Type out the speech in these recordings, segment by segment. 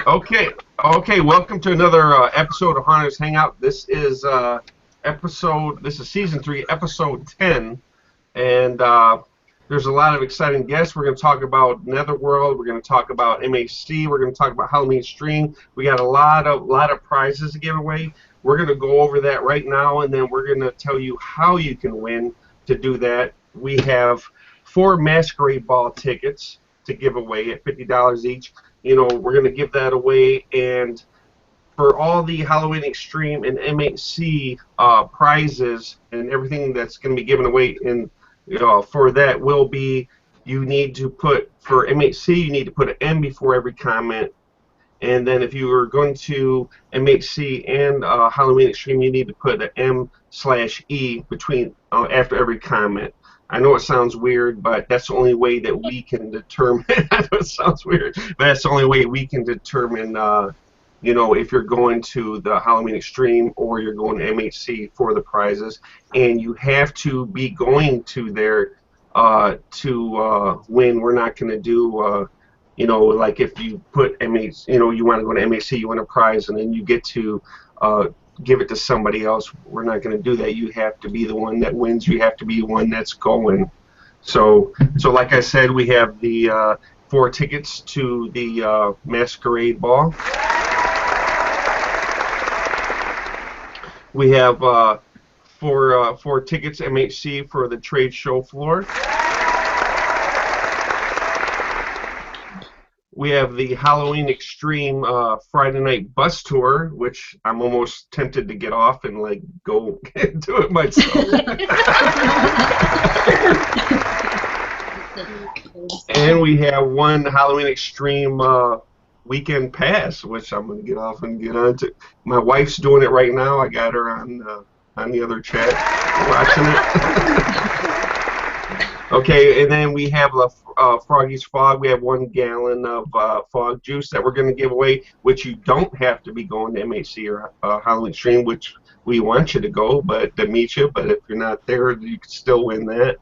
Okay. Welcome to another episode of Hunters Hangout. This is season 3, episode 10, and there's a lot of exciting guests. We're going to talk about Netherworld. We're going to talk about MHC. We're going to talk about Halloween Stream. We got a lot of prizes to give away. We're going to go over that right now, and then we're going to tell you how you can win. To do that, we have 4 Masquerade Ball tickets to give away at $50 each. You know, we're going to give that away, and for all the Halloween Extreme and MHC prizes and everything that's going to be given away in for that will be, you need to put, for MHC, you need to put an M before every comment. And then if you are going to MHC and Halloween Extreme, you need to put an M/E between after every comment. I know it sounds weird, but that's the only way that we can determine. I know it sounds weird, but that's the only way we can determine, if you're going to the Halloween Extreme or you're going to MHC for the prizes. And you have to be going to there to win. We're not going to do. Like if you put MHC, you want to go to MHC, you win a prize, and then you get to give it to somebody else. We're not going to do that. You have to be the one that wins. You have to be the one that's going. So like I said, we have the 4 tickets to the Masquerade Ball. We have 4 tickets MHC for the trade show floor. We have the Halloween Extreme Friday night bus tour, which I'm almost tempted to get off and go do it myself. And we have 1 Halloween Extreme weekend pass, which I'm going to get off and get on to. My wife's doing it right now. I got her on the other chat watching it. Okay, and then we have Froggy's Fog. We have 1 gallon of fog juice that we're going to give away, which you don't have to be going to MHC or Halloween Stream, which we want you to go to meet you. But if you're not there, you can still win that.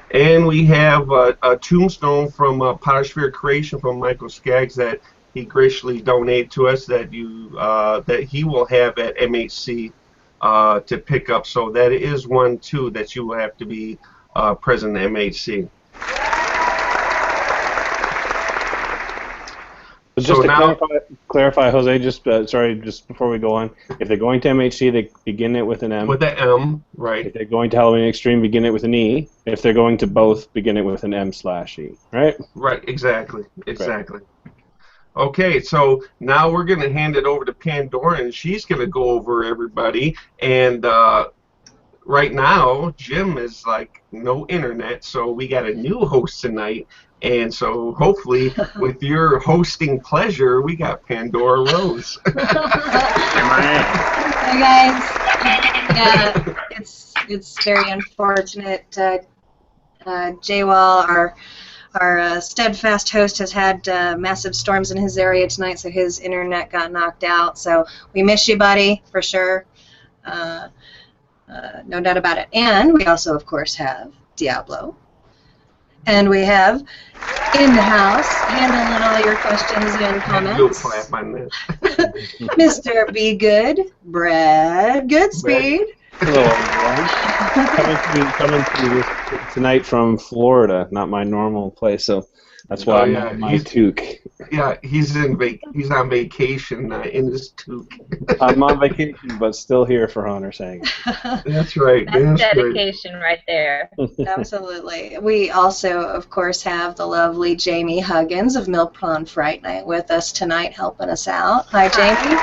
And we have a tombstone from Pottersphere Creation from Michael Skaggs that he graciously donated to us that he will have at MHC. To pick up, so that is one too that you will have to be present at MHC. So now, clarify, Jose. Just before we go on, if they're going to MHC, they begin it with an M. With the M, right? If they're going to Halloween Extreme, begin it with an E. If they're going to both, begin it with an M/E. Right? Right. Exactly. Right. Okay, so now we're going to hand it over to Pandora, and she's going to go over everybody. And right now, Jim is no internet, so we got a new host tonight. And so hopefully, with your hosting pleasure, we got Pandora Rose. Hi, guys. Yeah, it's very unfortunate. Jaywall, our steadfast host, has had massive storms in his area tonight, so his internet got knocked out. So we miss you, buddy, for sure. No doubt about it. And we also, of course, have Diablo. And we have in the house, handling all your questions and comments, Mr. Be Good, Brad Goodspeed. Hello, everyone. Coming to this tonight from Florida, not my normal place, so that's why I'm on my toque. Yeah, he's on vacation in his toque. I'm on vacation, but still here for Hunter's Hangout. That's right. That's dedication right there. Absolutely. We also, of course, have the lovely Jamie Huggins of Mill Pond Fright Night with us tonight, helping us out. Hi, Jamie.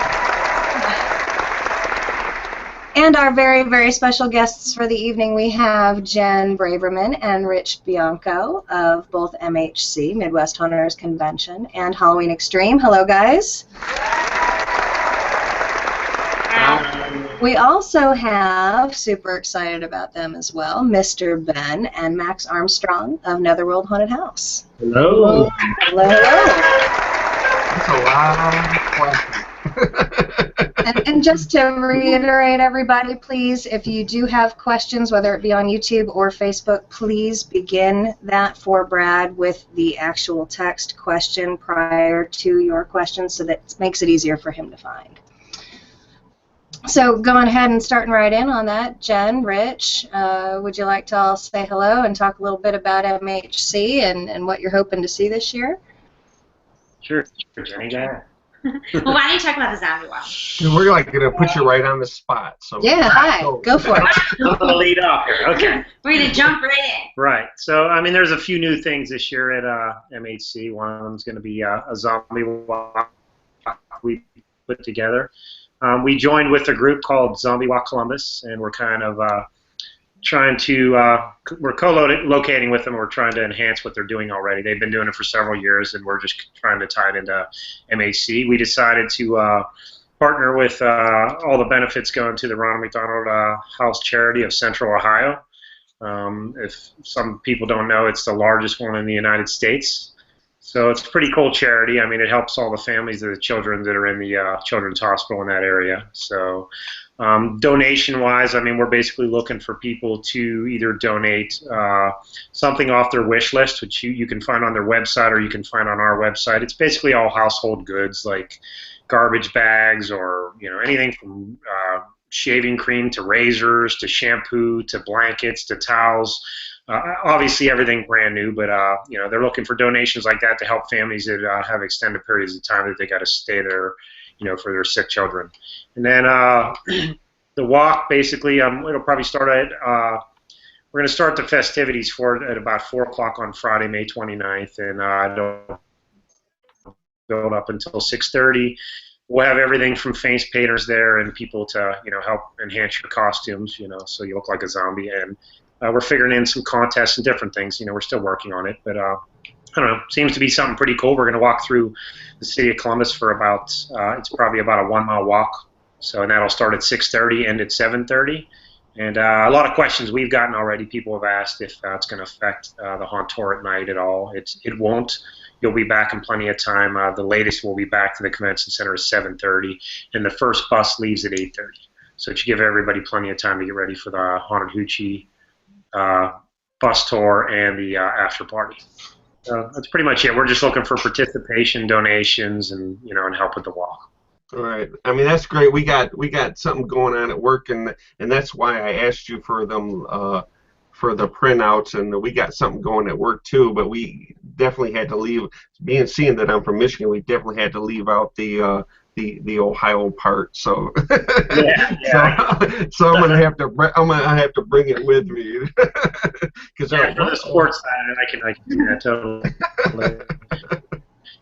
And our very, very special guests for the evening, we have Jen Braverman and Rich Bianco of both MHC, Midwest Hunters Convention, and Halloween Extreme. Hello, guys. We also have, super excited about them as well, Mr. Ben and Max Armstrong of Netherworld Haunted House. Hello. Hello, hello. That's a lot of questions. And just to reiterate, everybody, please, if you do have questions, whether it be on YouTube or Facebook, please begin that for Brad with the actual text question prior to your question so that it makes it easier for him to find. So going ahead and starting right in on that, Jen, Rich, would you like to all say hello and talk a little bit about MHC and what you're hoping to see this year? Sure, Jenny, go ahead. Well, why don't you talk about the zombie walk? We're like going to put you right on the spot. So yeah, hi, go for it. I'm going to lead off here. Okay. We're going to jump right in. Right. So, I mean, there's a few new things this year at MHC. One of them is going to be a zombie walk we put together. We joined with a group called Zombie Walk Columbus, and we're kind of trying to, we're co-locating with them. We're trying to enhance what they're doing already. They've been doing it for several years, and we're just trying to tie it into MHC. We decided to partner with all the benefits going to the Ronald McDonald House Charity of Central Ohio. If some people don't know, it's the largest one in the United States. So it's a pretty cool charity. I mean, it helps all the families of the children that are in the Children's Hospital in that area. So donation-wise, I mean, we're basically looking for people to either donate something off their wish list, which you can find on their website or you can find on our website. It's basically all household goods like garbage bags or, you know, anything from shaving cream to razors to shampoo to blankets to towels. Obviously everything brand new, but you know, they're looking for donations like that to help families that have extended periods of time that they got to stay there, you know, for their sick children. And then the walk, basically, it'll probably start at, we're going to start the festivities for it at about 4 o'clock on Friday, May 29th, and it'll build up until 6:30. We'll have everything from face painters there and people to, you know, help enhance your costumes, you know, so you look like a zombie. And we're figuring in some contests and different things. You know, we're still working on it, but I don't know. Seems to be something pretty cool. We're going to walk through the city of Columbus for about, it's probably about a 1-mile walk. So, and that'll start at 6:30, end at 7:30. And a lot of questions we've gotten already. People have asked if it's going to affect the Haunt Tour at night at all. It won't. You'll be back in plenty of time. The latest we'll be back to the convention center is 7:30, and the first bus leaves at 8:30. So it should give everybody plenty of time to get ready for the Haunted Hoochie bus tour and the after party. That's pretty much it. We're just looking for participation, donations, and, you know, and help with the walk. All right. I mean, that's great. We got something going on at work, and that's why I asked you for them for the printouts, and we got something going at work too. But we definitely had to leave. Seeing that I'm from Michigan, we definitely had to leave out the Ohio part. So so I'm gonna have to bring it with me. Because for the sports side, I can do that totally.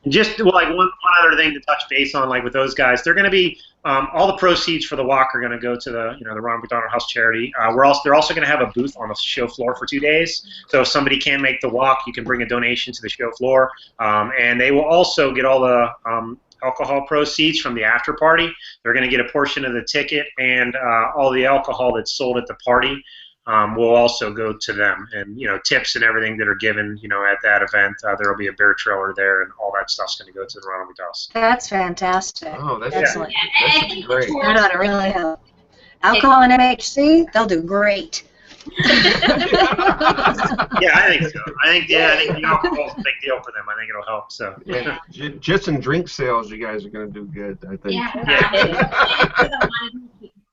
And just like one other thing to touch base on, like with those guys, they're going to be all the proceeds for the walk are going to go to the the Ronald McDonald House Charity. They're also going to have a booth on the show floor for 2 days. So if somebody can't make the walk, you can bring a donation to the show floor, and they will also get all the alcohol proceeds from the after party. They're going to get a portion of the ticket, and all the alcohol that's sold at the party will also go to them, and tips and everything that are given at that event. There will be a bear trailer there, and all that stuff's going to go to the Ronald McDonald. That's fantastic. Oh, that's excellent. Yeah. That's great. That ought to really help. Alcohol and MHC, they'll do great. Yeah, I think so. I think the alcohol's a big deal for them. I think it'll help. So yeah. Just in drink sales, you guys are going to do good, I think. Yeah.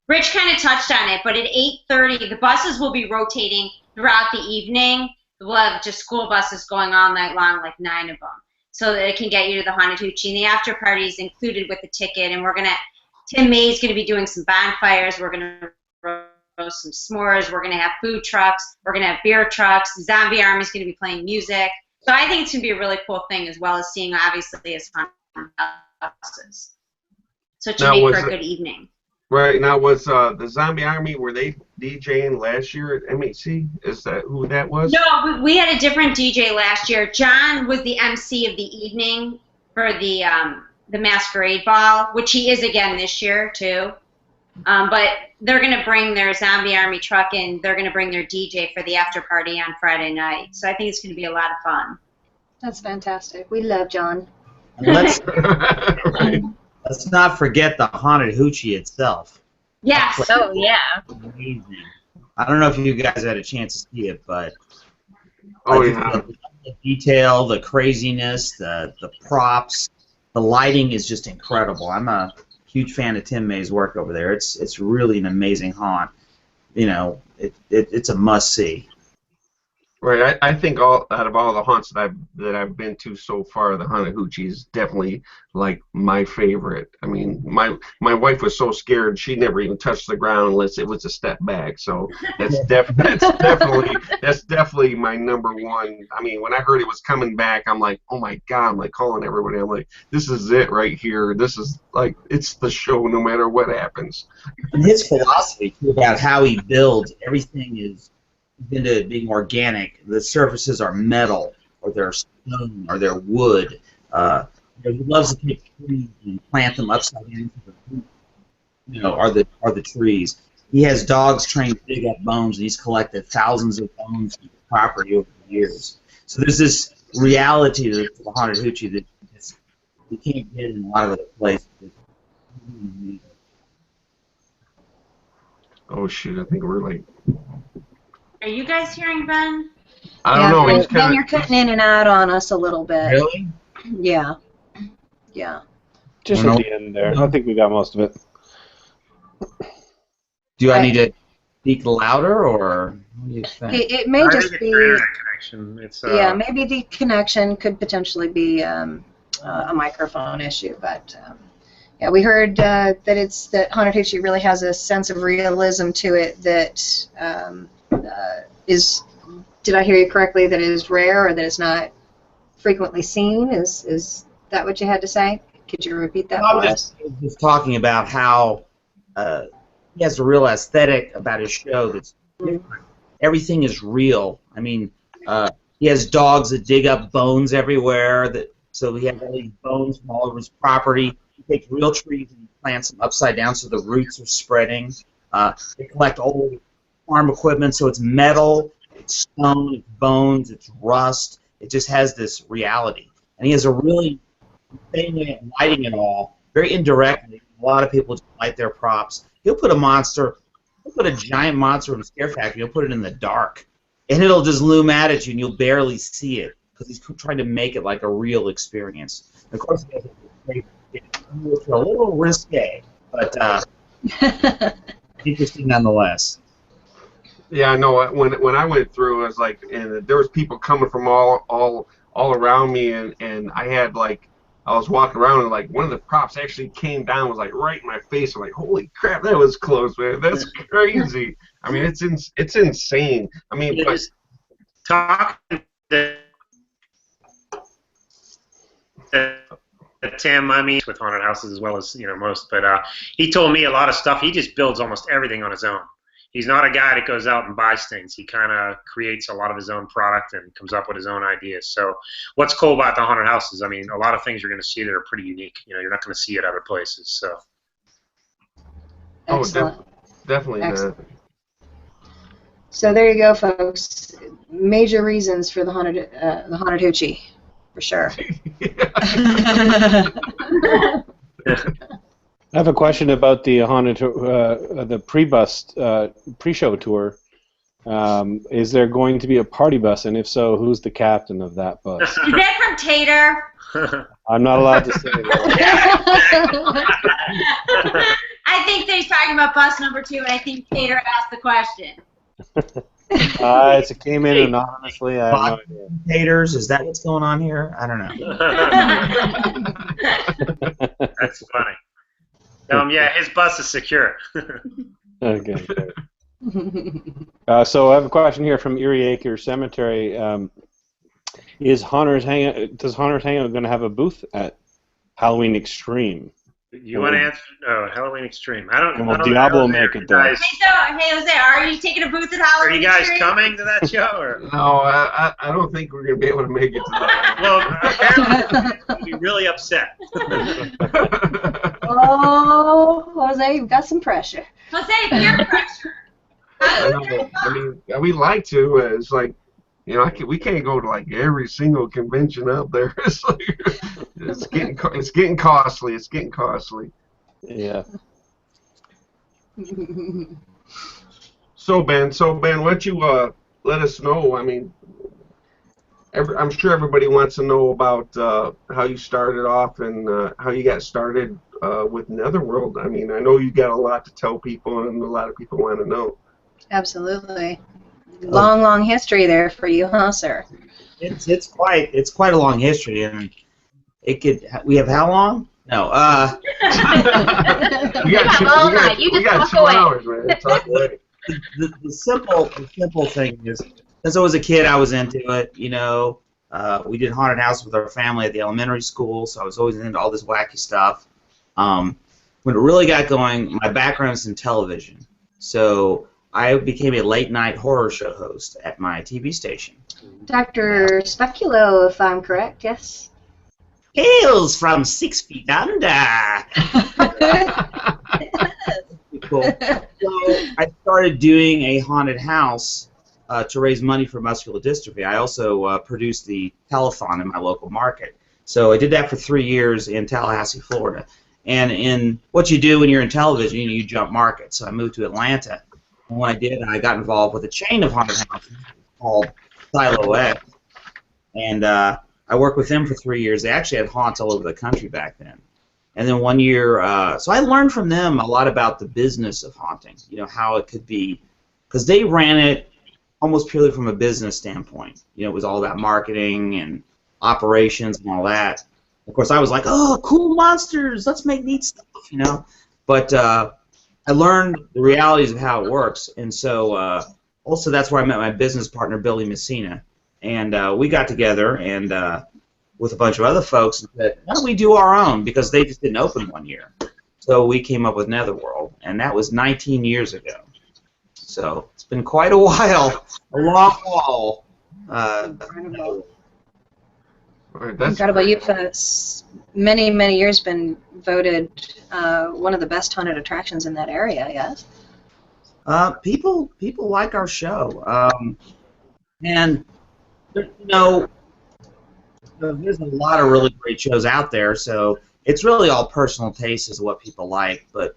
Rich kind of touched on it, but at 8:30, the buses will be rotating throughout the evening. We'll have just school buses going all night long, like 9 of them, so that it can get you to the Haunted Hoochie. And the after party is included with the ticket, and Tim May's going to be doing some bonfires. We're going to roast some s'mores. We're going to have food trucks. We're going to have beer trucks. The Zombie Army's going to be playing music. So I think it's going to be a really cool thing, as well as seeing, obviously, as haunted buses. So it should make for a good evening. Right, now was the Zombie Army, were they DJing last year at MHC? Is that who that was? No, we had a different DJ last year. John was the MC of the evening for the Masquerade Ball, which he is again this year too. But they're going to bring their Zombie Army truck in. They're going to bring their DJ for the after party on Friday night. So I think it's going to be a lot of fun. That's fantastic. We love John. Let's let's not forget the haunted Hoochie itself. Yes. Oh, yeah. Amazing. I don't know if you guys had a chance to see it, but yeah. The detail, the craziness, the props, the lighting is just incredible. I'm a huge fan of Tim May's work over there. It's really an amazing haunt. You know, it's a must see. Right, I think out of all the haunts that I've been to so far, the haunted Hoochie is definitely like my favorite. I mean, my wife was so scared she never even touched the ground unless it was a step back. So that's definitely my number one. I mean, when I heard it was coming back, I'm like, oh my God! I'm like calling everybody. I'm like, this is it right here. This is like it's the show no matter what happens. And his philosophy too, about how he builds everything is into being organic. The surfaces are metal, or they're stone, or they're wood. He loves to take trees and plant them upside down to the root. You know, are the trees. He has dogs trained to dig up bones, and he's collected thousands of bones from the property over the years. So there's this reality to the haunted Hoochie that you can't get in a lot of other places. Oh shoot! I think we're like. Are you guys hearing Ben? I don't know. He's Ben, you're cutting in and out on us a little bit. Really? Yeah. Yeah. Just at the end there. I think we got most of it. Do I need to speak louder, or what do you think? It may just be. It's, yeah, maybe the connection could potentially be a microphone issue, but yeah, we heard that haunted Hoochie really has a sense of realism to it that is. Did I hear you correctly? That it is rare, or that it's not frequently seen? Is that what you had to say? Could you repeat that for us? I was just talking about how he has a real aesthetic about his show that's different. Everything is real. I mean, he has dogs that dig up bones everywhere. So he has all these bones from all over his property. He takes real trees and plants them upside down so the roots are spreading. They collect old farm equipment, so it's metal, it's stone, it's bones, it's rust. It just has this reality. And he has a really insane way of lighting it all, very indirectly. A lot of people just light their props. He'll put a giant monster in a scare factory, he'll put it in the dark, and it'll just loom out at you, and you'll barely see it, because he's trying to make it like a real experience. And of course, it's a little risque, but interesting nonetheless. Yeah, I know. When I went through, it was like, and there was people coming from all around me, and I had like, I was walking around and like one of the props actually came down, was like right in my face. I'm like, holy crap, that was close, man. That's crazy. I mean, it's insane. I mean, but talking to Tim, I mean, with haunted houses as well as most, but he told me a lot of stuff. He just builds almost everything on his own. He's not a guy that goes out and buys things. He kind of creates a lot of his own product and comes up with his own ideas. So what's cool about the haunted houses, I mean, a lot of things you're going to see that are pretty unique. You're not going to see it other places. So. Excellent. Definitely. Excellent. So there you go, folks. Major reasons for the haunted Hoochie, for sure. I have a question about the haunted, the pre-show tour. Is there going to be a party bus, and if so, who's the captain of that bus? Is that from Tater? I'm not allowed to say that. I think that he's talking about bus number 2, and I think Tater asked the question. It came in anonymously. I have no idea. Taters, is that what's going on here? I don't know. That's funny. Yeah, his bus is secure. Okay. So I have a question here from Erie Acres Cemetery. Does Haunters Hangout going to have a booth at Halloween Extreme? You want to answer? No, Halloween Extreme. I don't know. Diablo make it there. Hey, Jose, are you taking a booth at Halloween? Are you guys Extreme? coming to that show? Or? No, I don't think we're going to be able to make it to that. Well, apparently we'll be really upset. Oh, Jose, you've got some pressure. Jose, peer pressure. I mean, we like to. It's like, You know, we can't go to like every single convention out there. It's like, it's getting costly. It's getting costly. Yeah. So Ben, why don't you let us know? I mean, I'm sure everybody wants to know about how you started off and how you got started with Netherworld. I mean, I know you got a lot to tell people, and a lot of people want to know. Absolutely. Long history there for you, huh, sir? It's quite a long history, and we have how long? No. We got 2 hours, man. Talk away. The simple thing is, since I was a kid, I was into it. You know, we did haunted house with our family at the elementary school, so I was always into all this wacky stuff. When it really got going, my background is in television, so I became a late-night horror show host at my TV station. Dr. Speculo, if I'm correct, yes? Tales from 6 Feet Under. Cool. So I started doing a haunted house to raise money for muscular dystrophy. I also produced the telethon in my local market. So I did that for 3 years in Tallahassee, Florida. And in what you do when you're in television, you jump markets. So I moved to Atlanta. And when I did, I got involved with a chain of haunted houses called Silo X. And I worked with them for 3 years. They actually had haunts all over the country back then. And then 1 year, so I learned from them a lot about the business of haunting, you know, how it could be, because they ran it almost purely from a business standpoint. You know, it was all about marketing and operations and all that. Of course, I was like, oh, cool monsters, let's make neat stuff, you know. But I learned the realities of how it works, and so also that's where I met my business partner, Billy Messina, and we got together and with a bunch of other folks and said, why don't we do our own, because they just didn't open 1 year. So we came up with Netherworld, and that was 19 years ago. So it's been quite a while, a long haul. Incredible. Right, Incredible. You've many years been voted one of the best haunted attractions in that area, yes? People like our show, and you know, there's a lot of really great shows out there. So it's really all personal taste is what people like. But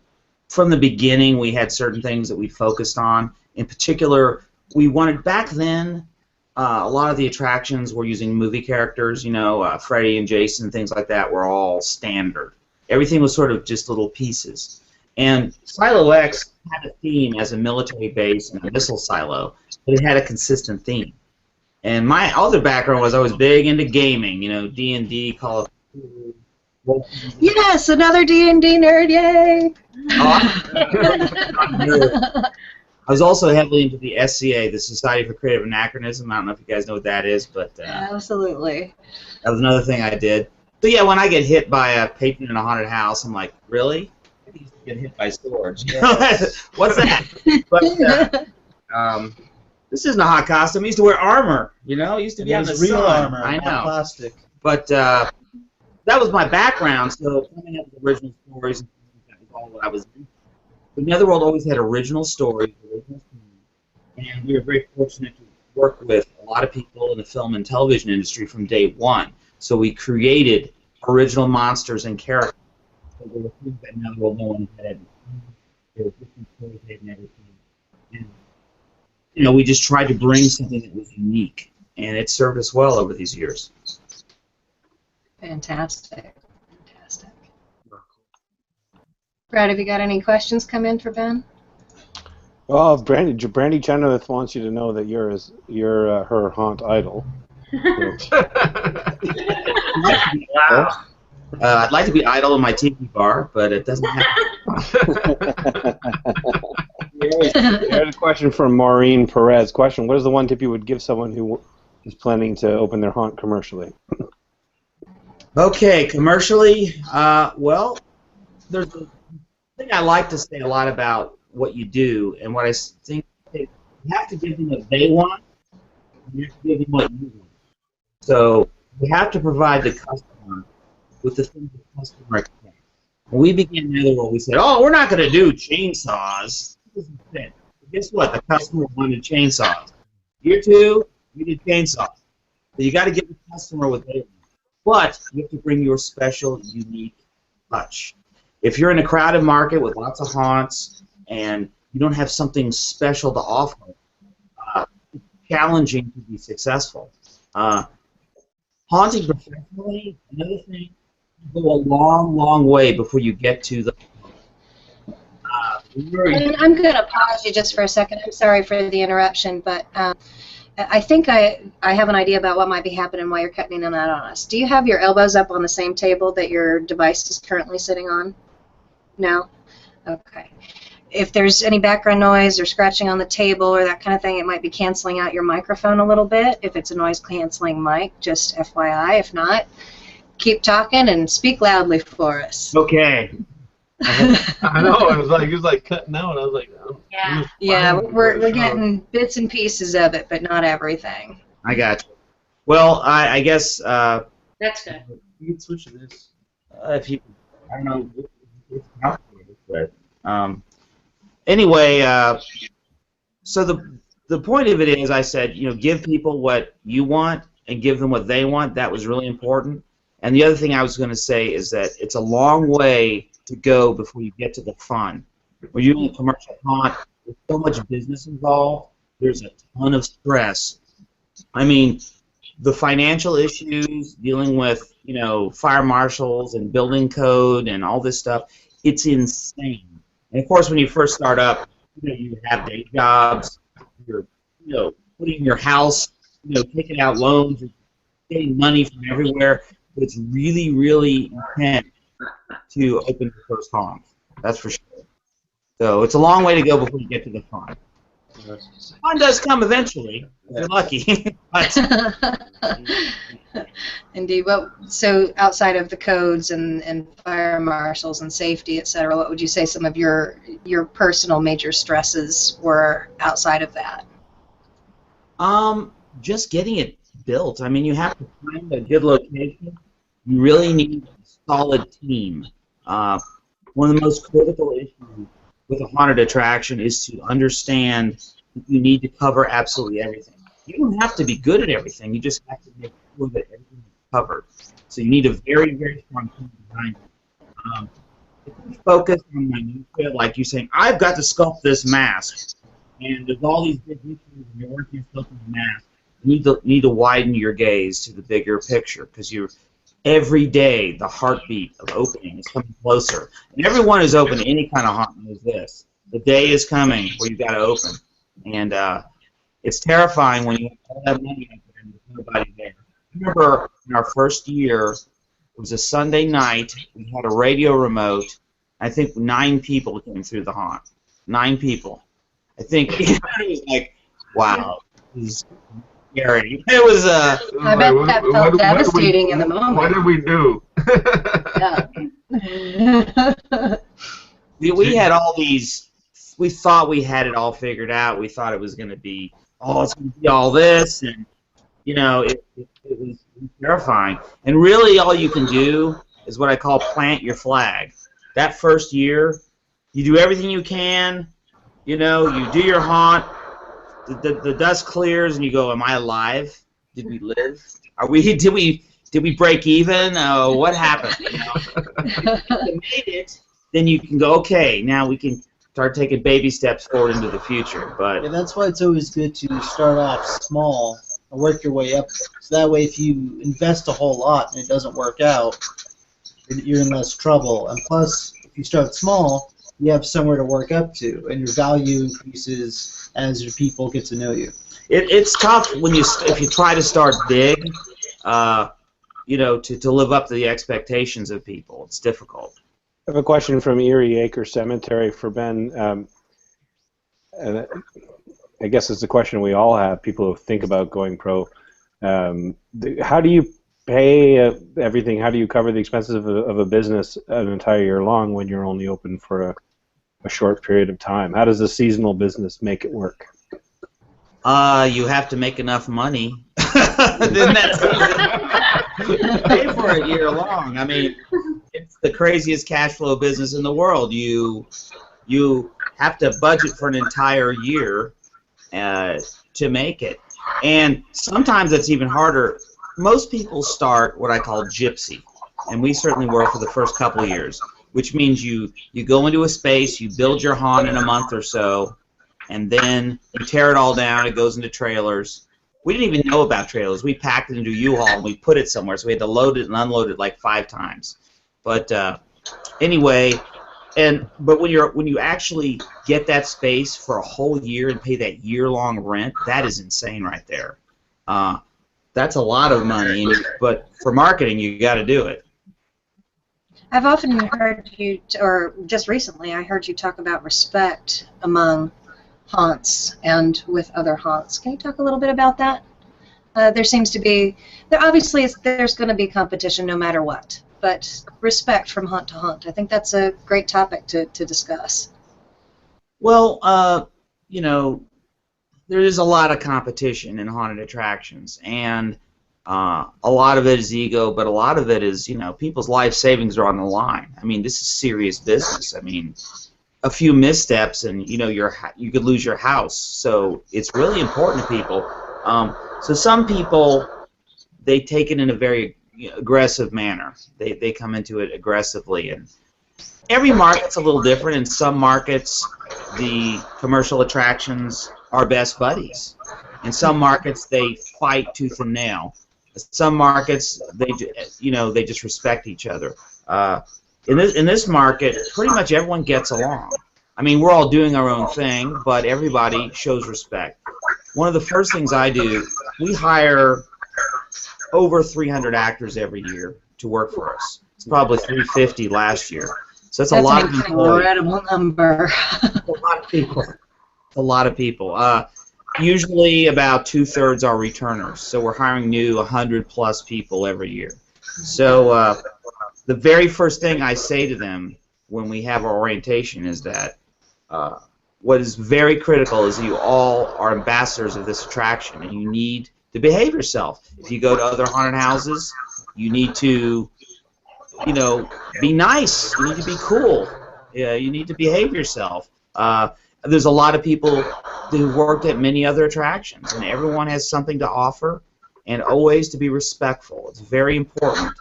from the beginning, we had certain things that we focused on. In particular, we wanted back then. A lot of the attractions were using movie characters, you know, Freddy and Jason, things like that were all standard. Everything was sort of just little pieces. And Silo X had a theme as a military base and a missile silo, but it had a consistent theme. And my other background was I was big into gaming, you know, D&D, Call of Duty. Yes, another D&D nerd, yay! I was also heavily into the SCA, the Society for Creative Anachronism. I don't know if you guys know what that is, but Absolutely. That was another thing I did. So yeah, when I get hit by a patron in a haunted house, I'm like, really? I used to get hit by swords. What's that? But this isn't a hot costume. I used to wear armor. You know, I used to be on the real sun. armor, I not know. plastic. But that was my background. So coming up with original stories, that was all what I was into. But Netherworld always had original stories, and we were very fortunate to work with a lot of people in the film and television industry from day one. So we created original monsters and characters. So there were things that Netherworld no one had. There were different stories they'd never seen. And, you know, we just tried to bring something that was unique, and it served us well over these years. Fantastic. Fantastic. Brad, have you got any questions come in for Ben? Well, Brandy Chenoweth wants you to know that you're her haunt idol. Wow. I'd like to be idol in my tiki bar, but it doesn't happen. Here's a question from Maureen Perez. Question: what is the one tip you would give someone who is planning to open their haunt commercially? Okay, commercially, well, there's a thing I like to say a lot about what you do, and what I think you have to give them what they want, and you have to give them what you want. So you have to provide the customer with the things the customer expects. When we began Netherworld, we said, oh, we're not going to do chainsaws. This doesn't fit. But guess what? The customer wanted chainsaws. Year two, You need chainsaw. So you got to give the customer what they want. But you have to bring your special, unique touch. If you're in a crowded market with lots of haunts and you don't have something special to offer, it's challenging to be successful. Haunting professionally, another thing, you go a long, long way before you get to the. And I'm going to pause you just for a second. I'm sorry for the interruption, but I think I have an idea about what might be happening while you're cutting in and out on us. Do you have your elbows up on the same table that your device is currently sitting on? No? Okay. If there's any background noise or scratching on the table or that kind of thing, it might be canceling out your microphone a little bit. If it's a noise-canceling mic, just FYI. If not, keep talking and speak loudly for us. Okay. I know. It was like cutting out. I was like, yeah, we're getting bits and pieces of it, but not everything. I got you. Well, I guess. That's good. You can switch to this. If you, I don't know. It's complicated, but anyway. So the point of it is, I said, give people what you want and give them what they want. That was really important. And the other thing I was going to say is that it's a long way to go before you get to the fun. When you're in a commercial haunt, there's so much business involved. There's a ton of stress. I mean, the financial issues, dealing with, fire marshals and building code and all this stuff, it's insane. And of course, when you first start up, you have day jobs. You're, putting your house, taking out loans, you're getting money from everywhere. But it's really, really intense to open your first haunt. That's for sure. So it's a long way to go before you get to the fun. Fun does come eventually, if you're lucky. Indeed. Well, so outside of the codes and fire marshals and safety, et cetera, what would you say some of your personal major stresses were outside of that? Just getting it built. I mean, you have to find a good location. You really need a solid team. One of the most critical issues with a haunted attraction is to understand that you need to cover absolutely everything. You don't have to be good at everything. You just have to make sure that everything is covered. So you need a very, very strong team behind you. If you focus on minutia, like you saying, I've got to sculpt this mask, and there's all these big issues, and you're working on sculpting the mask, you need to widen your gaze to the bigger picture, because every day the heartbeat of opening is coming closer. And everyone who's open to any kind of haunt knows this. The day is coming where you've got to open. And it's terrifying when you have all that money out there and there's nobody there. I remember in our first year, it was a Sunday night, we had a radio remote. I think 9 people came through the haunt. 9 people. I think it was like, wow. This is scary. It was I bet that felt devastating in the moment. What did we do? We had all these. We thought we had it all figured out. We thought it was going to be, it's going to be all this, and it was terrifying. And really, all you can do is what I call plant your flag. That first year, you do everything you can. You do your haunt. The dust clears, and you go, "Am I alive? Did we live? Did we break even? What happened?" If you made it, then you can go, "Okay, now we can start taking baby steps forward into the future." But that's why it's always good to start off small and work your way up. So that way, if you invest a whole lot and it doesn't work out, you're in less trouble. And plus, if you start small, you have somewhere to work up to, and your value increases as your people get to know you. It's tough if you try to start big, to live up to the expectations of people. It's difficult. I have a question from Erie Acre Cemetery for Ben. And I guess it's a question we all have, people who think about going pro. How do you pay everything? How do you cover the expenses of a business an entire year long when you're only open for a short period of time? How does a seasonal business make it work? You have to make enough money. Then that's pay for a year long. I mean, it's the craziest cash flow business in the world. You have to budget for an entire year to make it. And sometimes that's even harder. Most people start what I call gypsy, and we certainly were for the first couple of years, which means you go into a space, you build your haunt in a month or so, and then you tear it all down, it goes into trailers. We didn't even know about trailers. We packed it into a U-Haul and we put it somewhere, so we had to load it and unload it like 5 times. But anyway, but when you actually get that space for a whole year and pay that year-long rent, that is insane right there. That's a lot of money, but for marketing, you got to do it. I've often heard you, or just recently, I heard you talk about respect among haunts and with other haunts. Can you talk a little bit about that? There seems to be, obviously there's going to be competition no matter what, but respect from haunt to haunt. I think that's a great topic to discuss. Well, you know, there is a lot of competition in haunted attractions, and a lot of it is ego, but a lot of it is, you know, people's life savings are on the line. I mean, this is serious business. I mean, a few missteps and, you know, you could lose your house. So it's really important to people. So some people, they take it in a very aggressive manner. They come into it aggressively, and every market's a little different. In some markets, the commercial attractions are best buddies. In some markets, they fight tooth and nail. Some markets, they just respect each other. In this market, pretty much everyone gets along. I mean, we're all doing our own thing, but everybody shows respect. One of the first things I do, we hire over 300 actors every year to work for us. It's probably 350 last year. So that's a lot of people. That's an incredible number. A lot of people. A lot of people. Usually about 2/3 are returners. So we're hiring new 100+ people every year. So the very first thing I say to them when we have our orientation is that what is very critical is you all are ambassadors of this attraction, and you need to behave yourself. If you go to other haunted houses, you need to, you know, be nice. You need to be cool. Yeah, you need to behave yourself. There's a lot of people who worked at many other attractions, and everyone has something to offer, and always to be respectful. It's very important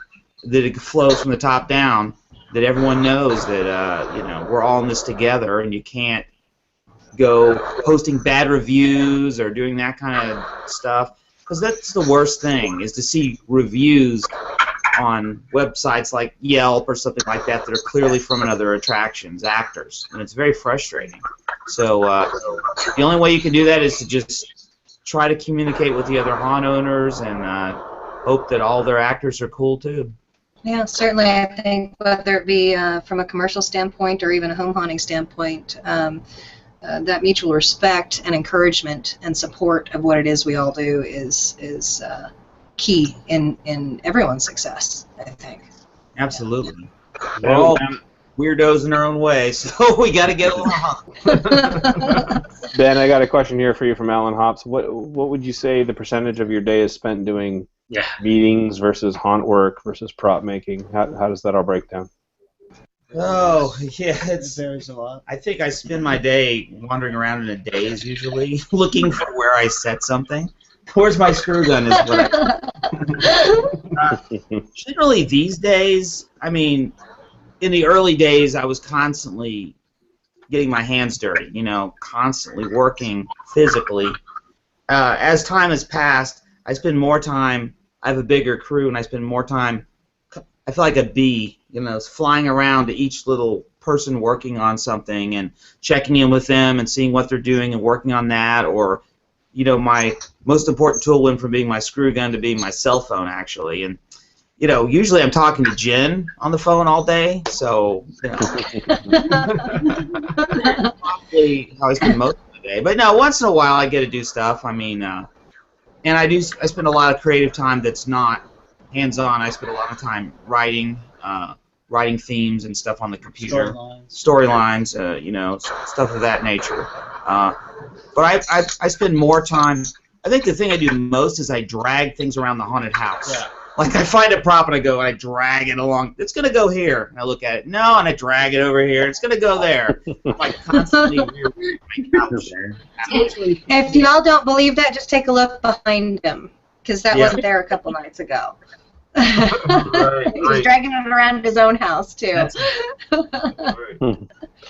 that it flows from the top down, that everyone knows that you know, we're all in this together, and you can't go posting bad reviews or doing that kind of stuff, because that's the worst thing, is to see reviews on websites like Yelp or something like that that are clearly from another attraction's actors, and it's very frustrating. So the only way you can do that is to just try to communicate with the other haunt owners and hope that all their actors are cool too. Yeah, certainly. I think whether it be from a commercial standpoint or even a home haunting standpoint, that mutual respect and encouragement and support of what it is we all do is key in everyone's success, I think. Absolutely. We're all weirdos in our own way, so we got to get along. Ben, I got a question here for you from Alan Hops. What would you say the percentage of your day is spent doing meetings versus haunt work versus prop making? How does that all break down? Oh, yeah, it varies a lot. I think I spend my day wandering around in a daze, usually, looking for where I set something. Where's my screw gun is what generally these days, I mean, in the early days, I was constantly getting my hands dirty, you know, constantly working physically. As time has passed, I spend more time, I have a bigger crew, and I spend more time, I feel like a bee, you know, flying around to each little person working on something and checking in with them and seeing what they're doing and working on that. Or, you know, my most important tool went from being my screw gun to being my cell phone, actually. And, you know, usually I'm talking to Jen on the phone all day, so, you know, probably how I spend most of the day. But no, once in a while I get to do stuff. I mean, and I spend a lot of creative time that's not hands-on. I spend a lot of time writing themes and stuff on the computer, storylines, you know, stuff of that nature. But I spend more time. I think the thing I do most is I drag things around the haunted house. Yeah. Like I find a prop and I drag it along. It's gonna go here. And I look at it. No, and I drag it over here. It's gonna go there. I'm like constantly rearranging my couch. If y'all don't believe that, just take a look behind him, because that wasn't there a couple nights ago. He's dragging it around his own house too.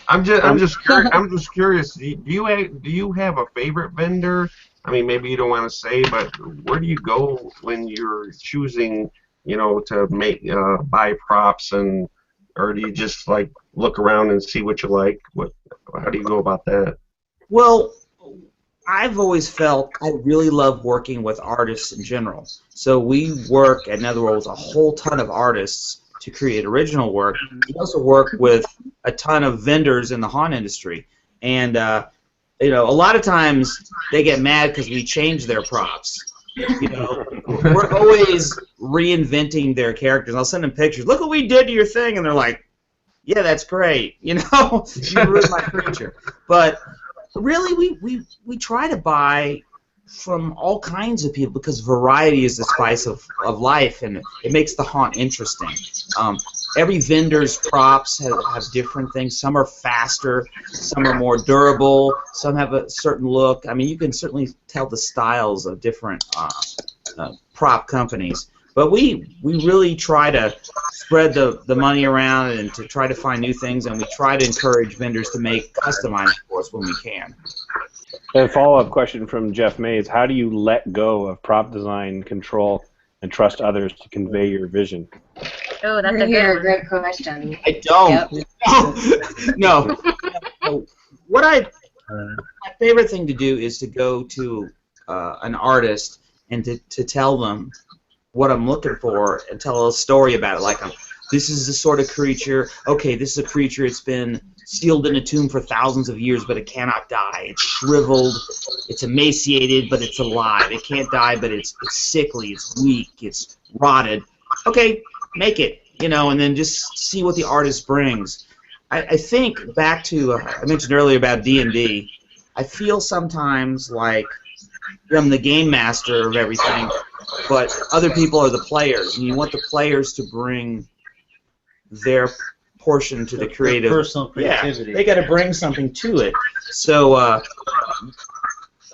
I'm just curious. Do you have a favorite vendor? I mean, maybe you don't want to say, but where do you go when you're choosing, to make buy props, or do you just like look around and see what you like? How do you go about that? Well, I've always felt I really love working with artists in general. So we work at Netherworld with a whole ton of artists to create original work. We also work with a ton of vendors in the haunt industry, and a lot of times they get mad because we change their props. We're always reinventing their characters. I'll send them pictures. Look what we did to your thing, and they're like, "Yeah, that's great." You ruined my creature. But really, we try to buy from all kinds of people because variety is the spice of life, and it makes the haunt interesting. Every vendor's props have different things. Some are faster, some are more durable, some have a certain look. I mean, you can certainly tell the styles of different prop companies. But we really try to spread the money around and to try to find new things, and we try to encourage vendors to make customized for us when we can. A follow-up question from Jeff Mays: how do you let go of prop design control and trust others to convey your vision? Oh, that's a great question. I don't. Yep. No. My favorite thing to do is to go to an artist and to tell them what I'm looking for and tell a story about it. Like, this is the sort of creature. Okay, this is a creature. It's been sealed in a tomb for thousands of years, but it cannot die. It's shriveled. It's emaciated, but it's alive. It can't die, but it's sickly. It's weak. It's rotted. Okay, make it. And then just see what the artist brings. I think back to I mentioned earlier about D&D. I feel sometimes like I'm the game master of everything, but other people are the players, and you want the players to bring their portion to the creative. Personal creativity. Yeah, they got to bring something to it. So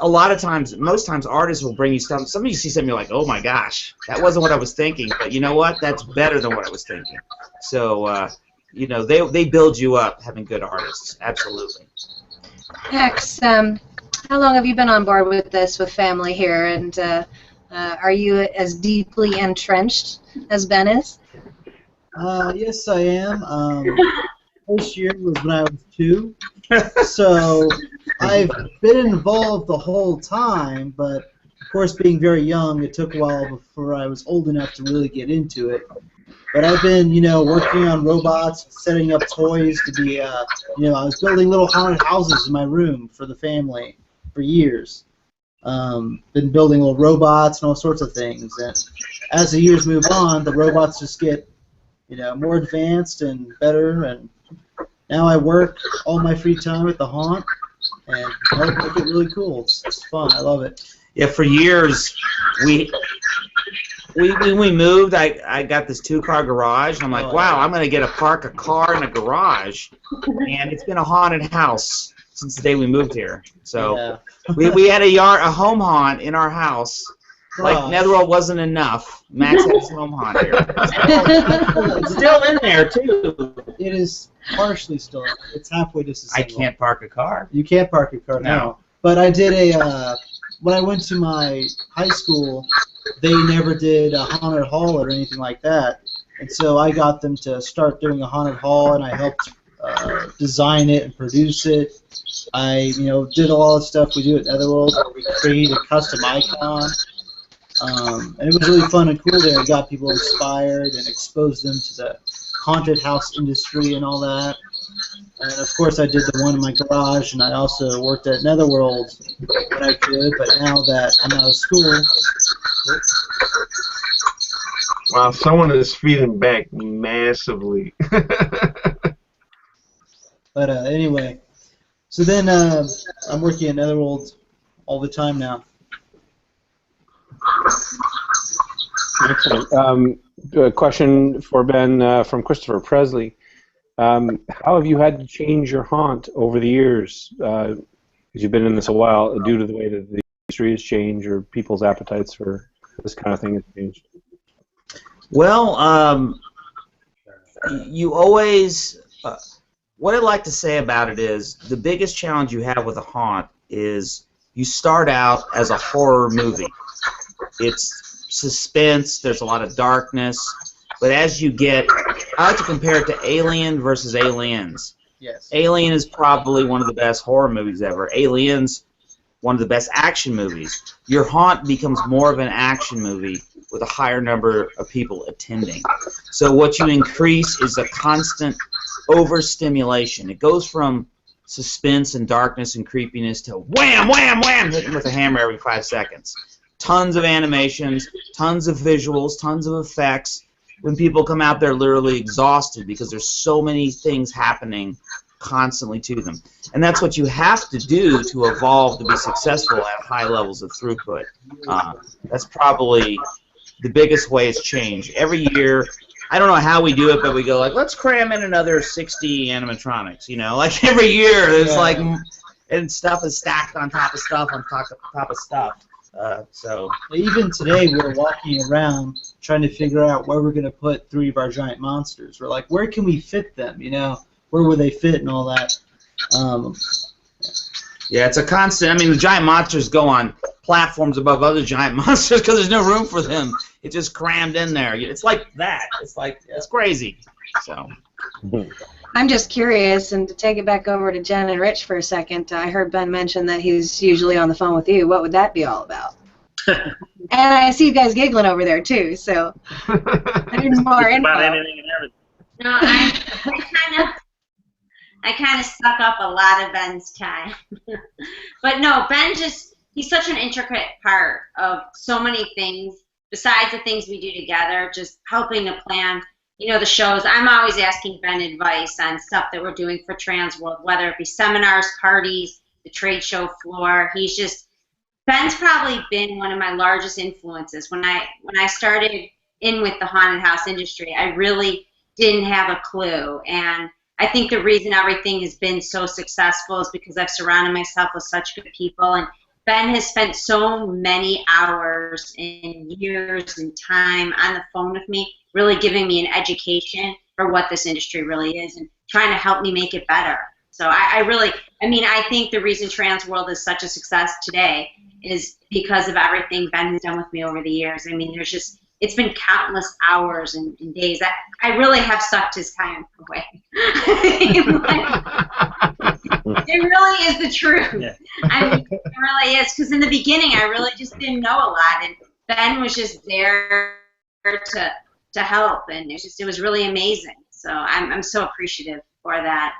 a lot of times, most times, artists will bring you stuff. Somebody see something, you're like, oh my gosh, that wasn't what I was thinking. But you know what? That's better than what I was thinking. So they build you up having good artists. Absolutely. Max, how long have you been on board with this with family here, and are you as deeply entrenched as Ben is? Yes, I am. This year was when I was 2, so I've been involved the whole time, but of course being very young, it took a while before I was old enough to really get into it. But I've been, working on robots, setting up toys to be, I was building little haunted houses in my room for the family for years. Been building little robots and all sorts of things, and as the years move on, the robots just get, more advanced and better, and now I work all my free time at the haunt, and I make it really cool. It's fun. I love it. Yeah, for years we moved. I got this 2-car garage, and I'm like, wow, I'm gonna park a car in a garage, and it's been a haunted house since the day we moved here. So we had a home haunt in our house. Like Netherworld wasn't enough. Max had his home haunt here. It's still in there too. It is partially still. It's halfway just. I can't park a car. You can't park a car. No. But I did when I went to my high school, they never did a haunted hall or anything like that, and so I got them to start doing a haunted hall, and I helped design it and produce it. I did all the stuff we do at Netherworld. We created a custom icon. And it was really fun and cool there. I got people inspired and exposed them to the haunted house industry and all that. And of course I did the one in my garage, and I also worked at Netherworld when I could, but now that I'm out of school... Wow, someone is feeding back massively. But anyway, so then I'm working at Netherworld all the time now. Excellent. A question for Ben from Christopher Presley. How have you had to change your haunt over the years? Because you've been in this a while, due to the way that the industry has changed or people's appetites for this kind of thing has changed. Well, you always. What I'd like to say about it is the biggest challenge you have with a haunt is you start out as a horror movie. It's suspense. There's a lot of darkness. But as you get, I like to compare it to Alien versus Aliens. Yes. Alien is probably one of the best horror movies ever. Aliens, one of the best action movies. Your haunt becomes more of an action movie with a higher number of people attending. So what you increase is a constant overstimulation. It goes from suspense and darkness and creepiness to wham, wham, wham, hitting with a hammer every 5 seconds. Tons of animations, tons of visuals, tons of effects. When people come out, they're literally exhausted because there's so many things happening constantly to them. And that's what you have to do to evolve to be successful at high levels of throughput. That's probably the biggest way it's changed. Every year, I don't know how we do it, but we go like, let's cram in another 60 animatronics, you know? Like every year, there's like, and stuff is stacked on top of stuff on top of stuff. So even today, we're walking around trying to figure out where we're going to put 3 of our giant monsters. We're like, where can we fit them, you know? Where will they fit and all that? Yeah, it's a constant. I mean, the giant monsters go on platforms above other giant monsters because there's no room for them. It's just crammed in there. It's like that. It's like, it's crazy. So. I'm just curious, and to take it back over to Jen and Rich for a second, I heard Ben mention that he's usually on the phone with you. What would that be all about? And I see you guys giggling over there, too, so I need more info. About anything and everything. No, I kind of suck up a lot of Ben's time. But no, Ben he's such an intricate part of so many things, besides the things we do together, just helping to plan, you know, the shows. I'm always asking Ben advice on stuff that we're doing for Transworld, whether it be seminars, parties, the trade show floor. Ben's probably been one of my largest influences. When I started in with the haunted house industry, I really didn't have a clue, and I think the reason everything has been so successful is because I've surrounded myself with such good people, and Ben has spent so many hours and years and time on the phone with me, really giving me an education for what this industry really is and trying to help me make it better. So I think the reason Transworld is such a success today is because of everything Ben has done with me over the years. I mean, it's been countless hours and days. I really have sucked his time away. It really is the truth. Yeah. I mean, it really is, because in the beginning I really just didn't know a lot, and Ben was just there to help, and it was really amazing. So I'm so appreciative for that.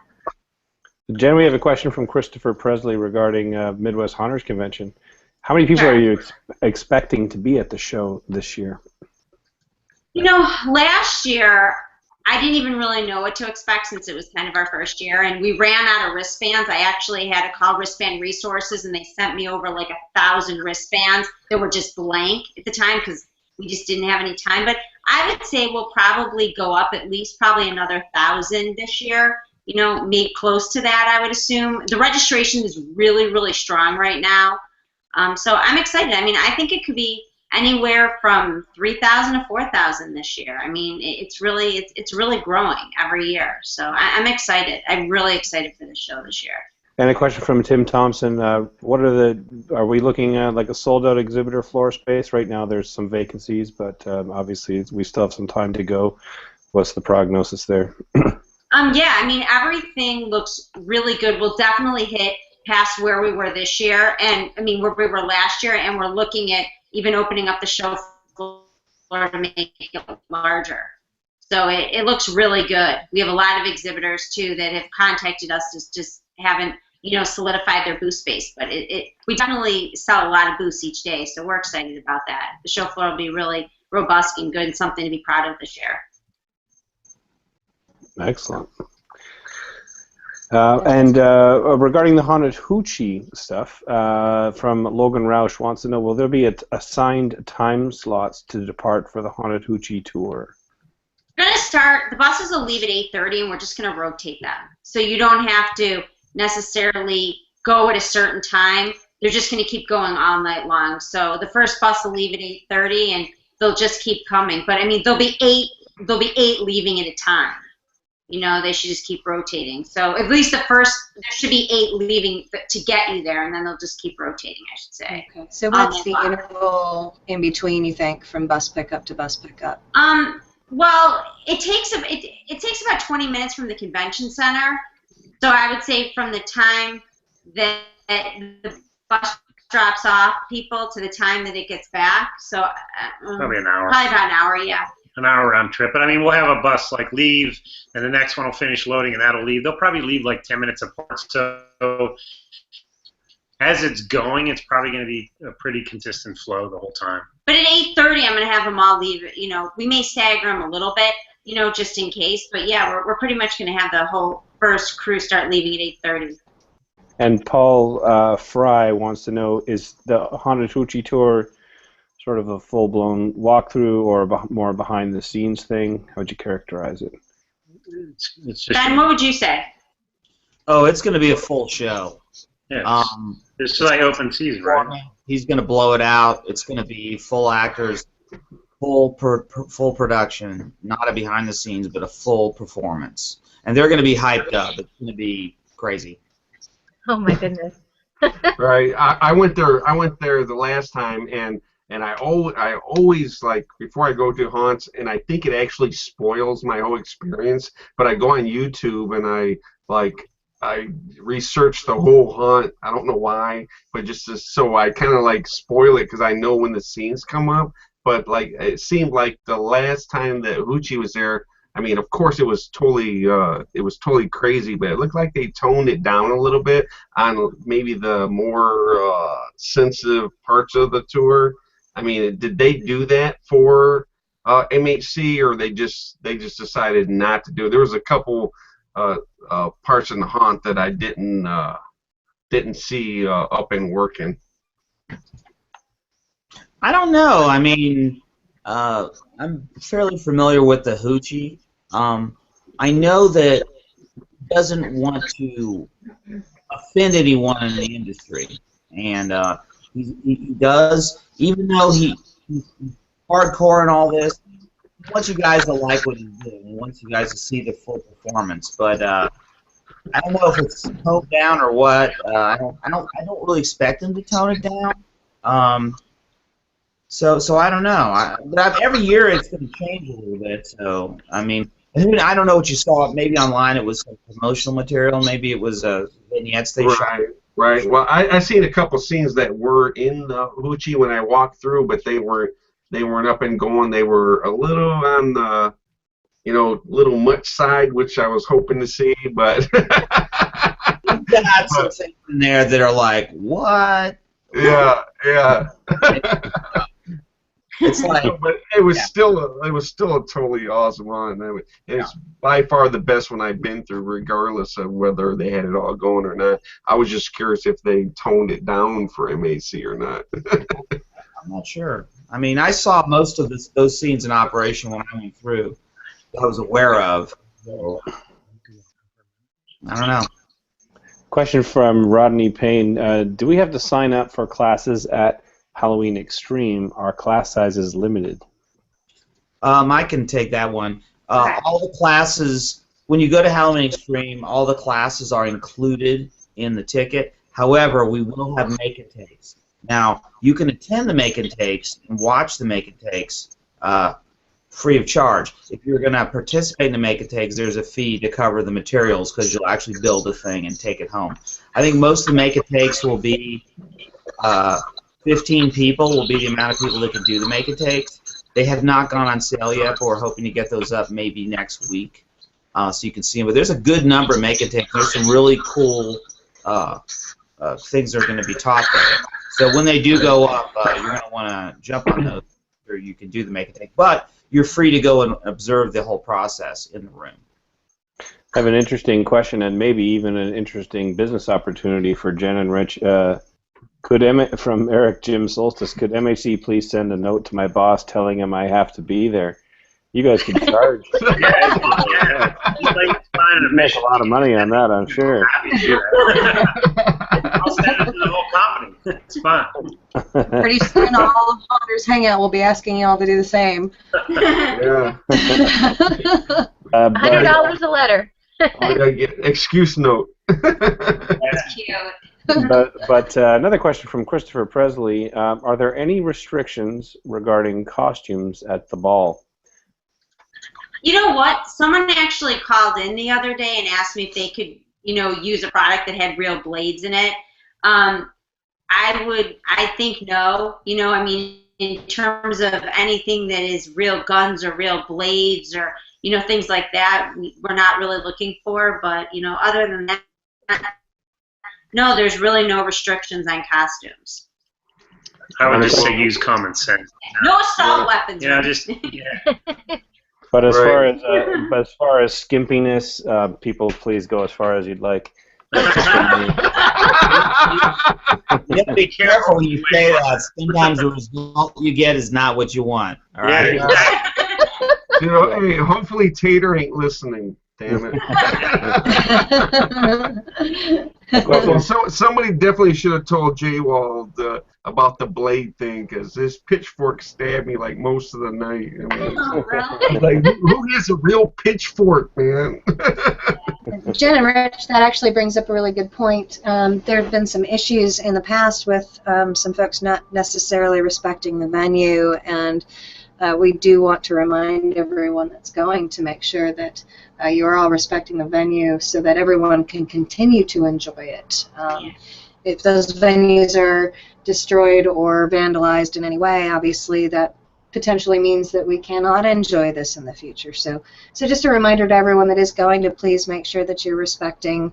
Jen, we have a question from Christopher Presley regarding Midwest Haunters Convention. How many people are you expecting to be at the show this year? You know, last year, I didn't even really know what to expect since it was kind of our first year, and we ran out of wristbands. I actually had to call Wristband Resources, and they sent me over like 1,000 wristbands that were just blank at the time because we just didn't have any time. But I would say we'll probably go up at least probably another 1,000 this year, you know, maybe close to that, I would assume. The registration is really, really strong right now. So I'm excited. I mean, I think it could be anywhere from 3,000 to 4,000 this year. I mean, it's really growing every year. So I'm excited. I'm really excited for the show this year. And a question from Tim Thompson. Are we looking at like a sold-out exhibitor floor space? Right now there's some vacancies, but obviously we still have some time to go. What's the prognosis there? Yeah, I mean, everything looks really good. We'll definitely hit past where we were this year, and I mean where we were last year, and we're looking at even opening up the show floor to make it larger. So it looks really good. We have a lot of exhibitors too that have contacted us, just haven't, you know, solidified their booth space. But we definitely sell a lot of booths each day, so we're excited about that. The show floor will be really robust and good, and something to be proud of this year. Excellent. And regarding the haunted Hoochie stuff, from Logan Roush wants to know, will there be assigned time slots to depart for the haunted Hoochie tour? We're going to start, the buses will leave at 8:30, and we're just going to rotate them. So you don't have to necessarily go at a certain time. They're just going to keep going all night long. So the first bus will leave at 8:30, and they'll just keep coming. But, I mean, there'll be eight leaving at a time. You know, they should just keep rotating. So at least there should be 8 leaving to get you there, and then they'll just keep rotating, I should say. Okay. So what's the interval in between, you think, from bus pickup to bus pickup? Well, it takes about 20 minutes from the convention center. So I would say from the time that the bus drops off people to the time that it gets back. So probably an hour. Probably about an hour, yeah. An hour round trip. But I mean, we'll have a bus like leave, and the next one will finish loading, and that'll leave. They'll probably leave like 10 minutes apart. So as it's going, it's probably going to be a pretty consistent flow the whole time. But at 8:30, I'm going to have them all leave. You know, we may stagger them a little bit, you know, just in case. But yeah, we're pretty much going to have the whole first crew start leaving at 8:30. And Paul Fry wants to know, is the haunted Hoochie tour sort of a full-blown walkthrough or more behind-the-scenes thing? How would you characterize it? It's just Ben, what would you say? Oh, it's going to be a full show. yeah, it's like open season, right? He's going to blow it out. It's going to be full actors, full production, not a behind-the-scenes, but a full performance. And they're going to be hyped up. It's going to be crazy. Oh my goodness. Right. I went there the last time, and I always, like, before I go to haunts, and I think it actually spoils my whole experience, but I go on YouTube and I research the whole haunt. I don't know why, but just so I kind of like spoil it because I know when the scenes come up. But like it seemed like the last time that Hoochie was there, I mean, of course it was totally crazy, but it looked like they toned it down a little bit on maybe the more sensitive parts of the tour. I mean, did they do that for MHC, or they just decided not to do it? There was a couple parts in the haunt that I didn't see up and working. I don't know. I mean, I'm fairly familiar with the Hoochie. I know that he doesn't want to offend anyone in the industry, and he does, even though he's hardcore and all this. He wants you guys to like what he's doing. He wants you guys to see the full performance. But I don't know if it's toned down or what. I don't really expect him to tone it down. So I don't know. But every year it's going to change a little bit. So I mean, I don't know what you saw. Maybe online it was some promotional material. Maybe it was vignettes they shot. Right. Well, I seen a couple scenes that were in the Hoochie when I walked through, but they weren't up and going. They were a little on the, little much side, which I was hoping to see, but you got some things in there that are like, what? Yeah. It's like, but it was still a totally awesome one. It's by far the best one I've been through, regardless of whether they had it all going or not. I was just curious if they toned it down for MHC or not. I'm not sure. I mean, I saw most of those scenes in operation when I went through. I was aware of. So, I don't know. Question from Rodney Payne. Do we have to sign up for classes at Halloween Extreme? Are class sizes limited? I can take that one. All the classes, when you go to Halloween Extreme, all the classes are included in the ticket. However, we will have make-and-takes. Now, you can attend the make-and-takes and watch the make-and-takes free of charge. If you're going to participate in the make-and-takes, there's a fee to cover the materials because you'll actually build a thing and take it home. I think most of the make-and-takes will be 15 people will be the amount of people that can do the make-and-takes. They have not gone on sale yet, but we're hoping to get those up maybe next week so you can see them. But there's a good number of make-and-takes. There's some really cool things that are going to be taught there. So when they do go up, you're going to want to jump on those, or you can do the make-and-take. But you're free to go and observe the whole process in the room. have an interesting question and maybe even an interesting business opportunity for Jen and Rich. From Eric Jim Solstice, could MHC please send a note to my boss telling him I have to be there? You guys could charge. Yeah. You'd make a lot of money on that, I'm sure. I'll send it to the whole company. It's fun. Pretty soon, all of Hunter's Hangout will be asking you all to do the same. Yeah. $100 a letter. I gotta get excuse note. That's cute. But another question from Christopher Presley. Are there any restrictions regarding costumes at the ball? You know what? Someone actually called in the other day and asked me if they could, use a product that had real blades in it. I think no. In terms of anything that is real guns or real blades or, things like that, we're not really looking for. But, other than that, no, there's really no restrictions on costumes. I would just say use common sense. No assault weapons. But as far as skimpiness, people, please go as far as you'd like. You have to be careful when you say that. Sometimes the result you get is not what you want. All right. Yeah. Hey, hopefully Tater ain't listening. Damn it. Well, somebody definitely should have told J-Wald about the blade thing, because this pitchfork stabbed me like most of the night. Like, who has a real pitchfork, man? Jen and Rich, that actually brings up a really good point. There have been some issues in the past with some folks not necessarily respecting the venue, and we do want to remind everyone that's going to make sure that you are all respecting the venue so that everyone can continue to enjoy it. If those venues are destroyed or vandalized in any way, obviously that potentially means that we cannot enjoy this in the future. So just a reminder to everyone that is going to please make sure that you're respecting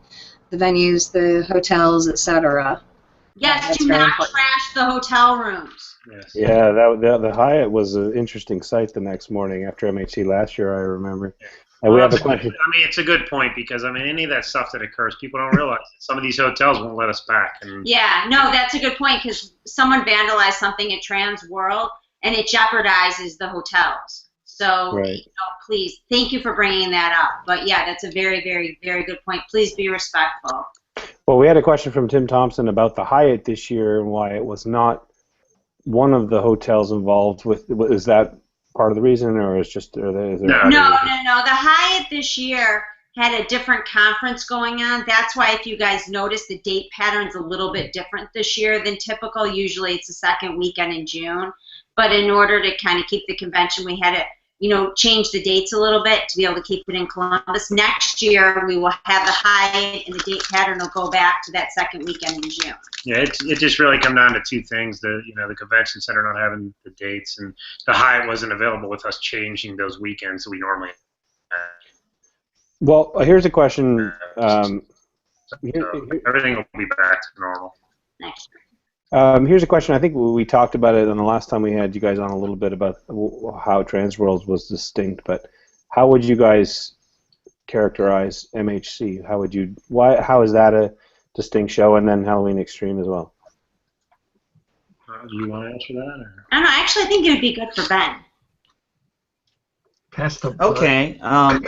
the venues, the hotels, etc. Yes, do not trash the hotel rooms. Yes. Yeah, the Hyatt was an interesting sight the next morning after MHC last year, I remember. And we have a question. It's a good point because, any of that stuff that occurs, people don't realize that some of these hotels won't let us back. Yeah, no, that's a good point because someone vandalized something at Trans World and it jeopardizes the hotels. So, right. Please, thank you for bringing that up. But yeah, that's a very, very, very good point. Please be respectful. Well, we had a question from Tim Thompson about the Hyatt this year and why it was not one of the hotels involved with. Is that part of the reason, or is just? No. The Hyatt this year had a different conference going on. That's why, if you guys notice, the date pattern's a little bit different this year than typical. Usually, it's the second weekend in June. But in order to kind of keep the convention, we had to, change the dates a little bit to be able to keep it in Columbus. Next year, we will have the Hyatt, and the date pattern will go back to that second weekend in June. Yeah, it just really come down to two things: the convention center not having the dates, and the Hyatt wasn't available with us changing those weekends that we normally have. Well, here's a question. Everything will be back to normal next year. Here's a question. I think we talked about it on the last time we had you guys on a little bit about how Transworld was distinct, but how would you guys characterize MHC? How is that a distinct show, and then Halloween Extreme as well? Do you want to answer that? Or? I don't know. Actually, I think it would be good for Ben. Okay. Ben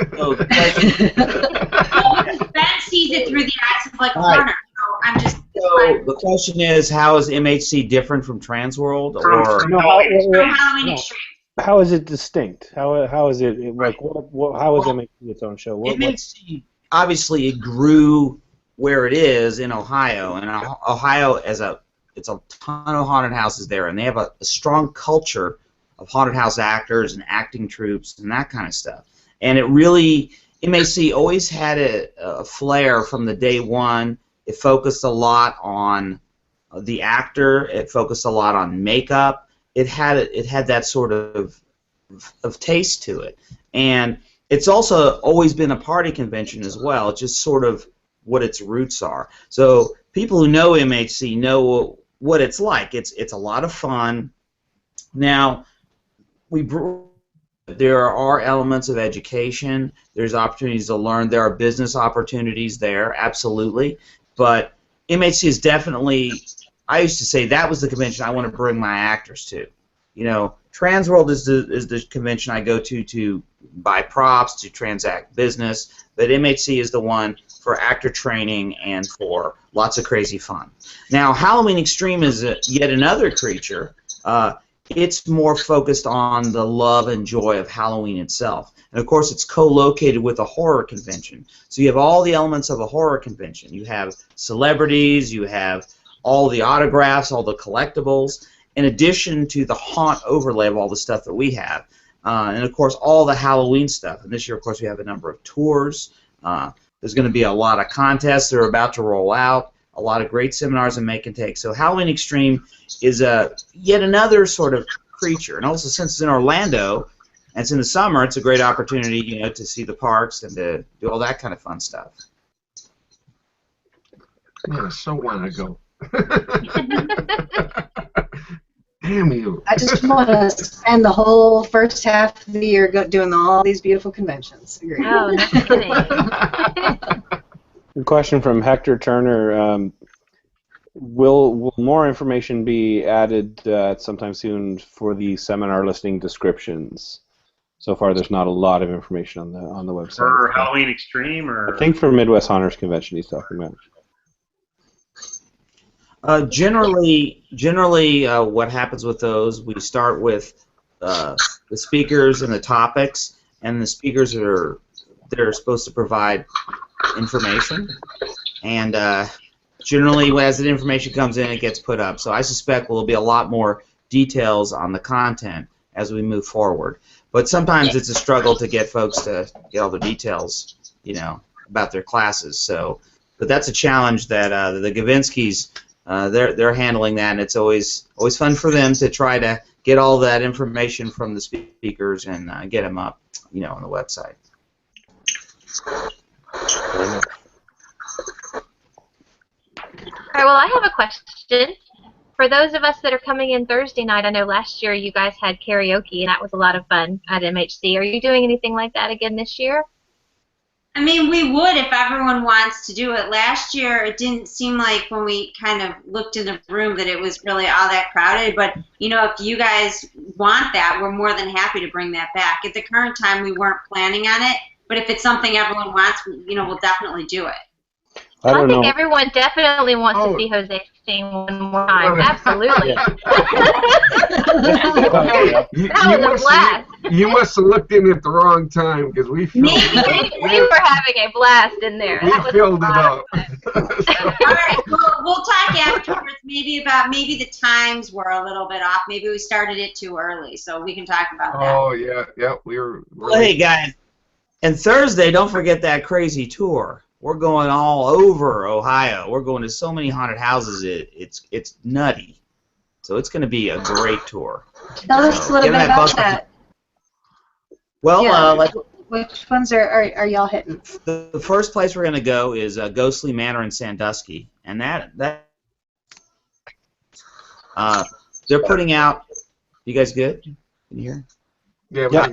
sees it through the eyes of like a learner. So I'm just. So the question is, how is MHC different from Transworld? From Halloween Extreme. How is it distinct? How is it like? How is MHC its own show? MHC obviously it grew where it is in Ohio, and Ohio it's a ton of haunted houses there, and they have a strong culture of haunted house actors and acting troupes and that kind of stuff. And it really, MHC always had a flair from the day one. It focused a lot on the actor. It focused a lot on makeup. It had that sort of taste to it. And it's also always been a party convention as well. It's just sort of what its roots are. So people who know MHC know what it's like. It's a lot of fun. Now, we there are elements of education. There's opportunities to learn. There are business opportunities there, absolutely. But MHC is definitely, I used to say that was the convention I want to bring my actors to. You know, Transworld is the convention I go to buy props, to transact business, but MHC is the one for actor training and for lots of crazy fun. Now, Halloween Extreme is yet another creature. It's more focused on the love and joy of Halloween itself. And of course, it's co-located with a horror convention. So you have all the elements of a horror convention. You have celebrities, you have all the autographs, all the collectibles, in addition to the haunt overlay of all the stuff that we have. And of course, all the Halloween stuff. And this year, of course, we have a number of tours. There's going to be a lot of contests that are about to roll out, a lot of great seminars and make and take. So Halloween Extreme is yet another sort of creature. And also, since it's in Orlando and it's in the summer, it's a great opportunity, you know, to see the parks and to do all that kind of fun stuff. Man, I so want to go. Damn you. I just want to spend the whole first half of the year doing all these beautiful conventions. Agreed. Oh, no kidding. A question from Hector Turner. Will more information be added sometime soon for the seminar listing descriptions? So far, there's not a lot of information on the website. For Halloween Extreme, or I think for Midwest Haunters Convention he's talking about. Generally, what happens with those, we start with the speakers and the topics, and the speakers they're supposed to provide information, and generally, as the information comes in, it gets put up. So I suspect there'll be a lot more details on the content as we move forward. But sometimes it's a struggle to get folks to get all the details, you know, about their classes. So, but that's a challenge that the Gavinskis. They're handling that, and it's always fun for them to try to get all that information from the speakers and get them up, you know, on the website. All right, well, I have a question. For those of us that are coming in Thursday night, I know last year you guys had karaoke, and that was a lot of fun at MHC. Are you doing anything like that again this year? I mean, we would if everyone wants to do it. Last year, it didn't seem like when we kind of looked in the room that it was really all that crowded. But, you know, if you guys want that, we're more than happy to bring that back. At the current time, we weren't planning on it. But if it's something everyone wants, you know, we'll definitely do it. I don't think know. everyone definitely wants to see Jose sing one more time. Absolutely. That was a blast. You must have looked in at the wrong time because we filled We were having a blast in there. We filled it up. All right, we'll talk afterwards maybe the times were a little bit off. Maybe we started it too early, so we can talk about that. Oh, yeah, we were. Well, hey, guys, and Thursday, don't forget that crazy tour. We're going all over Ohio. We're going to so many haunted houses. It's nutty. So it's going to be a great tour. Tell us a little bit about that. Well, yeah. Which ones are y'all hitting? The first place we're going to go is Ghostly Manor in Sandusky, and that they're putting out. You guys good? Can you hear? Yeah.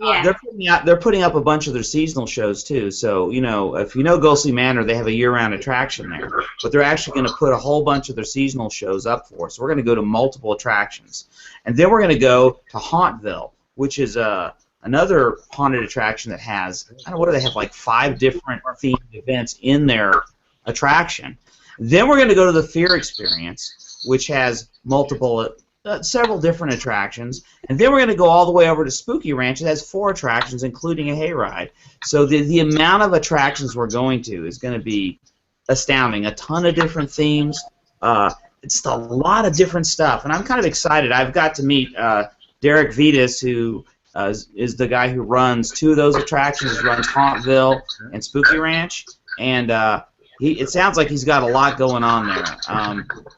Yeah. They're putting up a bunch of their seasonal shows too. So, you know, if you know Ghostly Manor, they have a year-round attraction there. But they're actually going to put a whole bunch of their seasonal shows up for us. So we're going to go to multiple attractions. And then we're going to go to Hauntville, which is another haunted attraction that has, I don't know, what do they have, like 5 different themed events in their attraction. Then we're going to go to the Fear Experience, which has several different attractions, and then we're going to go all the way over to Spooky Ranch. It has 4 attractions, including a hayride. So the amount of attractions we're going to is going to be astounding. A ton of different themes. It's a lot of different stuff, and I'm kind of excited. I've got to meet Derek Vitas, who is the guy who runs 2 of those attractions. He runs Hauntville and Spooky Ranch, and it sounds like he's got a lot going on there.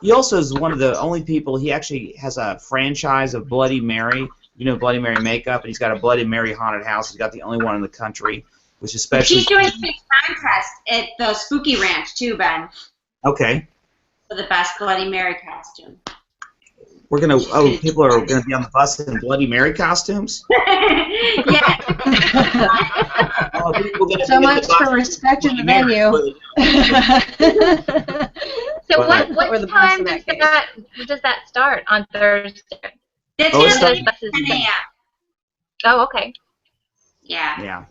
He also is one of the only people, he actually has a franchise of Bloody Mary, you know, Bloody Mary makeup, and he's got a Bloody Mary haunted house. He's got the only one in the country, which is especially... He's doing a contest at the Spooky Ranch, too, Ben. Okay. For the best Bloody Mary costume. people are gonna be on the bus in Bloody Mary costumes. Yeah. Oh, people gonna So be on much the bus for respecting the Bloody Mary. venue. So But- what Or the bus time in that does that start on Thursday? It's Oh, gonna it's be starting- 10 a.m. Oh, okay. Yeah. Yeah.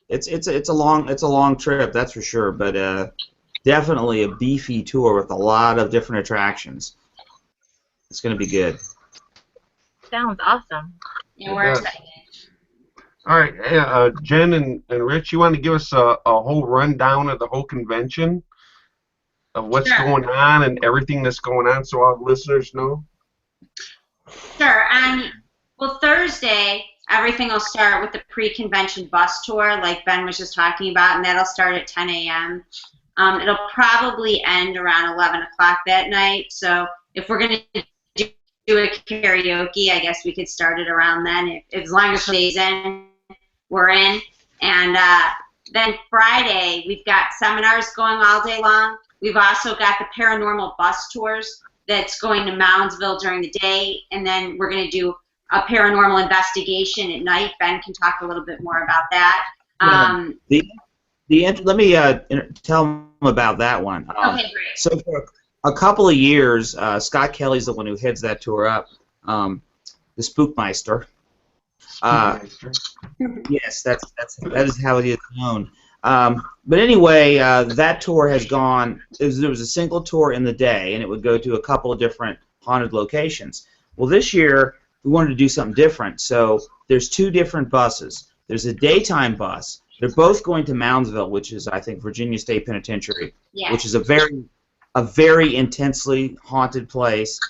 It's a long trip, that's for sure, but definitely a beefy tour with a lot of different attractions. It's going to be good. Sounds awesome. Yeah, we're It does. excited. All right, Jen and Rich, you want to give us a whole rundown of the whole convention, of what's Sure. going on and everything that's going on, so our listeners know? Sure. Well, Thursday, everything will start with the pre-convention bus tour, like Ben was just talking about, and that'll start at 10 a.m. It'll probably end around 11 o'clock that night. So if we're going to do a karaoke, I guess we could start it around then. If as long as stays in, we're in. And then Friday, we've got seminars going all day long. We've also got the paranormal bus tours that's going to Moundsville during the day, and then we're going to do a paranormal investigation at night. Ben can talk a little bit more about that. Let me tell them about that one. Okay, great. So for a couple of years, Scott Kelly's the one who heads that tour up, the Spookmeister. Yes, that is how it is known. But anyway, that tour has gone. There was a single tour in the day, and it would go to a couple of different haunted locations. Well, this year we wanted to do something different, so there's two different buses. There's a daytime bus. They're both going to Moundsville, which is, I think, Virginia State Penitentiary, Yeah. which is a very intensely haunted place.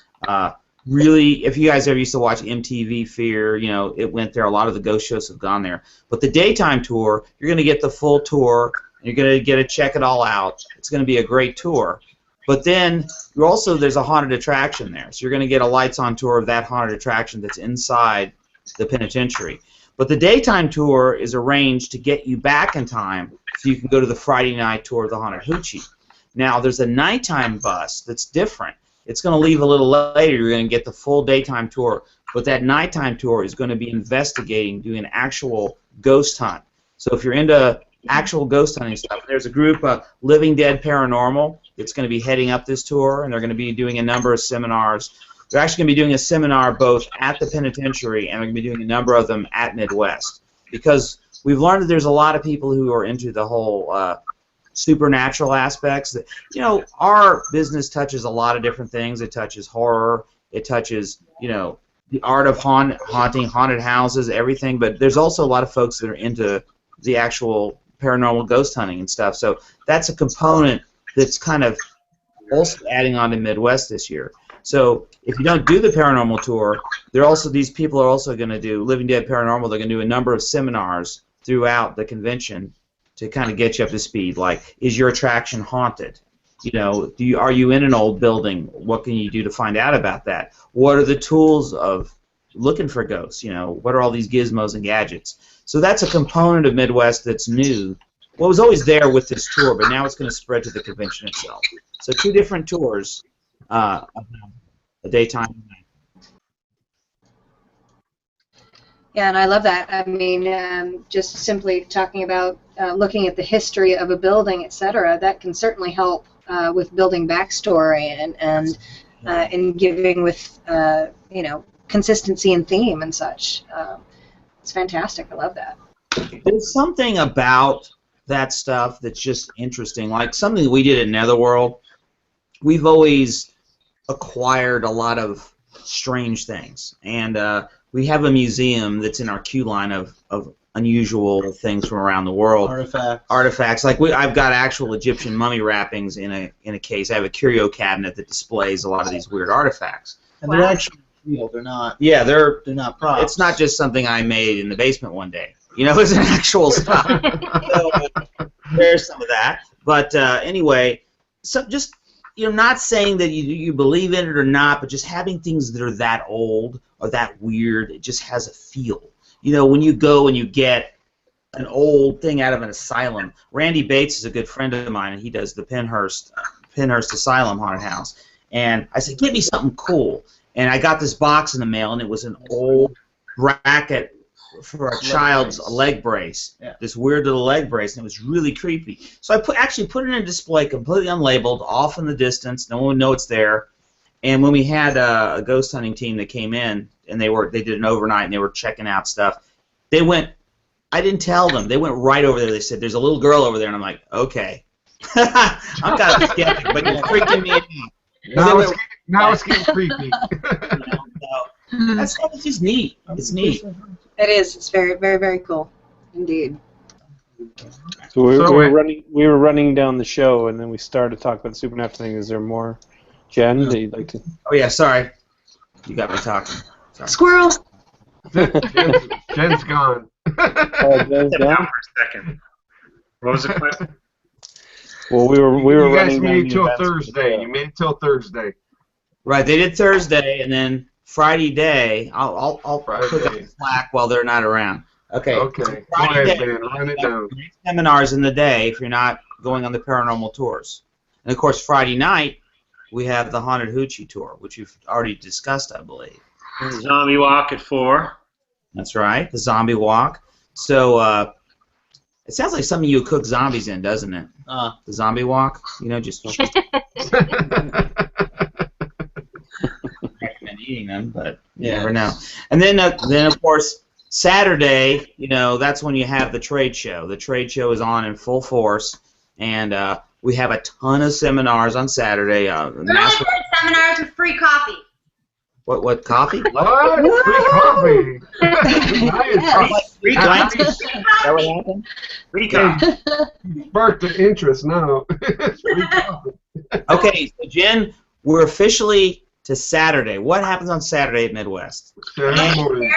Really, if you guys ever used to watch MTV Fear, you know, it went there. A lot of the ghost shows have gone there. But the daytime tour, you're going to get the full tour. You're going to get to check it all out. It's going to be a great tour. But then there's a haunted attraction there. So you're going to get a lights-on tour of that haunted attraction that's inside the penitentiary. But the daytime tour is arranged to get you back in time so you can go to the Friday night tour of the haunted Hoochie. Now, there's a nighttime bus that's different. It's going to leave a little later. You're going to get the full daytime tour. But that nighttime tour is going to be investigating, doing an actual ghost hunt. So if you're into actual ghost hunting stuff, there's a group, Living Dead Paranormal, that's going to be heading up this tour, and they're going to be doing a number of seminars. They're actually going to be doing a seminar both at the penitentiary, and they're going to be doing a number of them at Midwest. Because we've learned that there's a lot of people who are into the whole supernatural aspects. That, you know, our business touches a lot of different things. It touches horror. It touches, you know, the art of haunting, haunted houses, everything. But there's also a lot of folks that are into the actual paranormal ghost hunting and stuff. So that's a component that's kind of also adding on to Midwest this year. So if you don't do the paranormal tour, these people are also going to do Living Dead Paranormal. They're going to do a number of seminars throughout the convention to kind of get you up to speed. Like, is your attraction haunted? You know, are you in an old building? What can you do to find out about that? What are the tools of looking for ghosts? You know, what are all these gizmos and gadgets? So that's a component of Midwest that's new. Well, it was always there with this tour, but now it's going to spread to the convention itself. So two different tours, a daytime and night. Yeah, and I love that. I mean, just simply talking about looking at the history of a building, etc., that can certainly help with building backstory and giving with you know, consistency in theme and such. It's fantastic. I love that. There's something about that stuff that's just interesting. Like something that we did at Netherworld, we've always acquired a lot of strange things, and we have a museum that's in our queue line of unusual things from around the world. Artifacts. Like I've got actual Egyptian mummy wrappings in a case. I have a curio cabinet that displays a lot of these weird artifacts. And they're actually real. They're not. Yeah, they're not props. It's not just something I made in the basement one day. You know, it's an actual stuff. So, there's some of that. But anyway, so just, you know, not saying that you believe in it or not, but just having things that are that old or that weird, it just has a feel. You know, when you go and you get an old thing out of an asylum. Randy Bates is a good friend of mine, and he does the Pennhurst Asylum Haunted House. And I said, get me something cool. And I got this box in the mail, and it was an old bracket for a child's leg brace. Yeah. This weird little leg brace, and it was really creepy. So I actually put it in a display, completely unlabeled, off in the distance. No one would know it's there. And when we had a ghost hunting team that came in, and they did an overnight, and they were checking out stuff, they went. I didn't tell them. They went right over there. They said, "There's a little girl over there," and I'm like, "Okay." I'm kind of skeptic, but you're freaking me out. Now it's getting creepy. That stuff is just neat. It's neat. It is. It's very, very, very cool, indeed. So we were running down the show, and then we started to talk about the supernatural thing. Is there more, Jen, that you'd like to? Oh yeah, sorry. You got me talking. Sorry. Squirrel. Jen's gone. Jen's Sit down gone? for a second. What was the question? Well, we were You guys running made it till down the events. Thursday. You made it till Thursday. Right, they did Thursday, and then Friday day. I'll put up the slack while they're not around. Okay. Okay. Go Friday ahead, day, man. Run it down. seminars in the day if you're not going on the paranormal tours. And of course, Friday night we have the Haunted Hoochie tour, which you've already discussed, I believe. Zombie walk at 4. That's right, the zombie walk. So it sounds like something you cook zombies in, doesn't it? The zombie walk, just recommend eating them, but you never know. And then of course Saturday, that's when you have the trade show. The trade show is on in full force, and we have a ton of seminars on Saturday. Early bird seminars with free coffee. What coffee? What? Free coffee. Nice. Free coffee? Is that what happened? Free coffee. Sparked the interest now. Free coffee. Okay, so Jen, we're officially to Saturday. What happens on Saturday at Midwest? Saturday morning.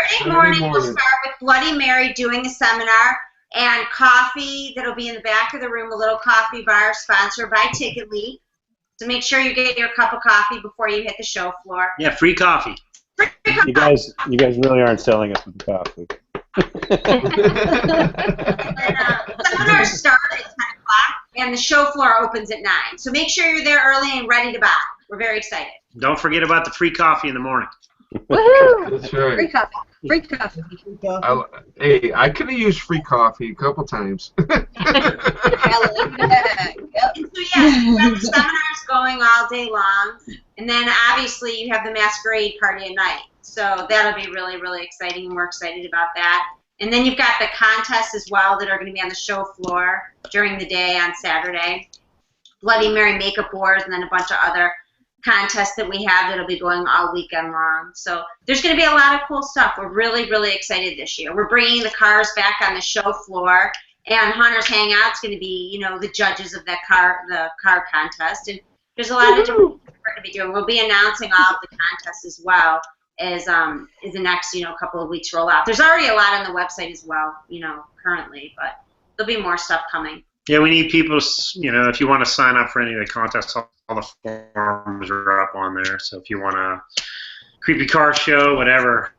We'll start with Bloody Mary doing a seminar and coffee that'll be in the back of the room, a little coffee bar sponsored by Ticket League. So make sure you get your cup of coffee before you hit the show floor. Yeah, free coffee. You guys really aren't selling us with the coffee. Seminars start at 10 o'clock, and the show floor opens at 9. So make sure you're there early and ready to buy. We're very excited. Don't forget about the free coffee in the morning. Woohoo! That's right. Free coffee. Free coffee. Hey, I could have used free coffee a couple times. And so, yeah, you have the seminars going all day long, and then obviously you have the masquerade party at night. So that'll be really, really exciting, and we're excited about that. And then you've got the contests as well that are going to be on the show floor during the day on Saturday. Bloody Mary makeup wars, and then a bunch of other contests that we have that'll be going all weekend long. So there's going to be a lot of cool stuff. We're really, really excited this year. We're bringing the cars back on the show floor, and Hunters Hangout's going to be, the judges of the car contest. And there's a lot of different things we're going to be doing. We'll be announcing all of the contests as well as the next, couple of weeks roll out. There's already a lot on the website as well, currently, but there'll be more stuff coming. Yeah, we need people, if you want to sign up for any of the contests, all the forms are up on there. So if you want a creepy car show, whatever,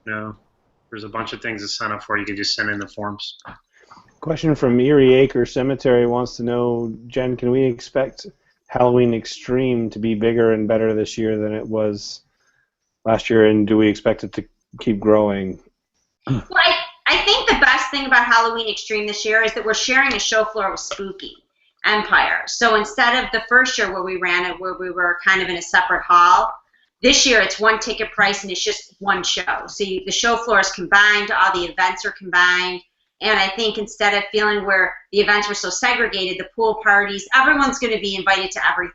there's a bunch of things to sign up for. You can just send in the forms. Question from Erie Acre Cemetery wants to know, Jen, can we expect Halloween Extreme to be bigger and better this year than it was last year, and do we expect it to keep growing? Well, I think the best thing about Halloween Extreme this year is that we're sharing a show floor with Spooky Empire. So instead of the first year where we ran it, where we were kind of in a separate hall, this year it's one ticket price and it's just one show. So the show floor is combined, all the events are combined, and I think instead of feeling where the events were so segregated, the pool parties, everyone's going to be invited to everything.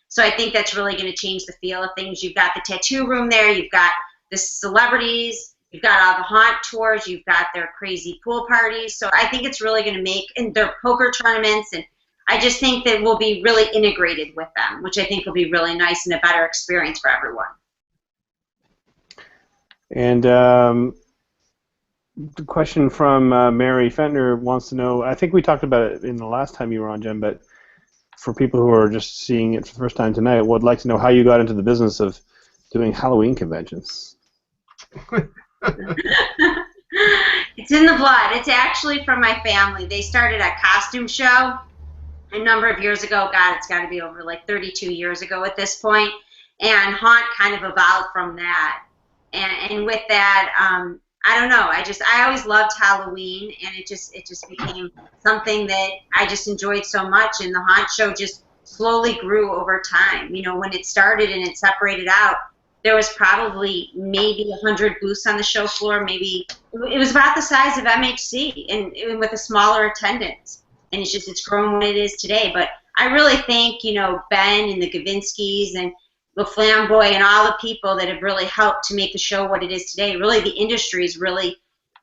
So I think that's really going to change the feel of things. You've got the tattoo room there, you've got the celebrities, you've got all the haunt tours, you've got their crazy pool parties. So I think it's really going to make, and their poker tournaments, and I just think that we'll be really integrated with them, which I think will be really nice and a better experience for everyone. And the question from Mary Fentner wants to know, I think we talked about it in the last time you were on, Jen, but for people who are just seeing it for the first time tonight, would like to know how you got into the business of doing Halloween conventions. It's in the blood. It's actually from my family. They started a costume show a number of years ago. God, it's got to be over like 32 years ago at this point. And Haunt kind of evolved from that. And with that, I don't know. I always loved Halloween, and it just became something that I just enjoyed so much. And the Haunt show just slowly grew over time. You know, when it started and it separated out, there was probably maybe 100 booths on the show floor. Maybe it was about the size of MHC, and with a smaller attendance. And it's grown what it is today. But I really think, you know, Ben and the Gavinskis and the Flamboy and all the people that have really helped to make the show what it is today. Really, the industry's really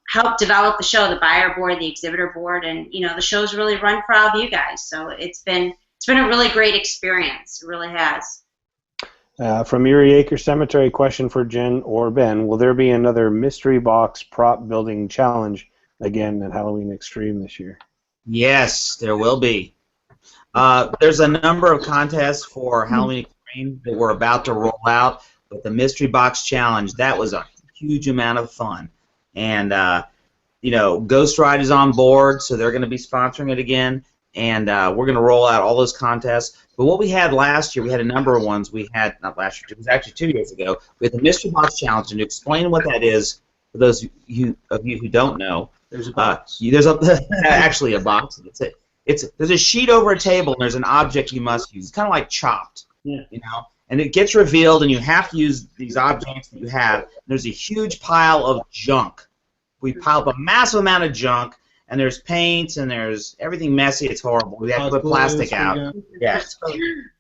helped develop the show, the buyer board, the exhibitor board, and, you know, the show's really run for all of you guys. So it's been a really great experience. It really has. From Erie Acre Cemetery, question for Jen or Ben: will there be another mystery box prop building challenge again at Halloween Extreme this year? Yes, there will be. There's a number of contests for Halloween Extreme that we're about to roll out, but the mystery box challenge, that was a huge amount of fun. And you know, Ghost Ride is on board, so they're going to be sponsoring it again. And we're going to roll out all those contests. But what we had last year, we had a number of ones. We had, not last year, it was actually 2 years ago, we had the Mystery Box Challenge. And to explain what that is, for those of you who don't know, There's a box. there's actually a box. There's a sheet over a table, and there's an object you must use. It's kind of like Chopped, Yeah. you know? And it gets revealed, and you have to use these objects that you have. And there's a huge pile of junk. We pile up a massive amount of junk, and there's paints, and there's everything messy. It's horrible. We have to put plastic out. Yeah.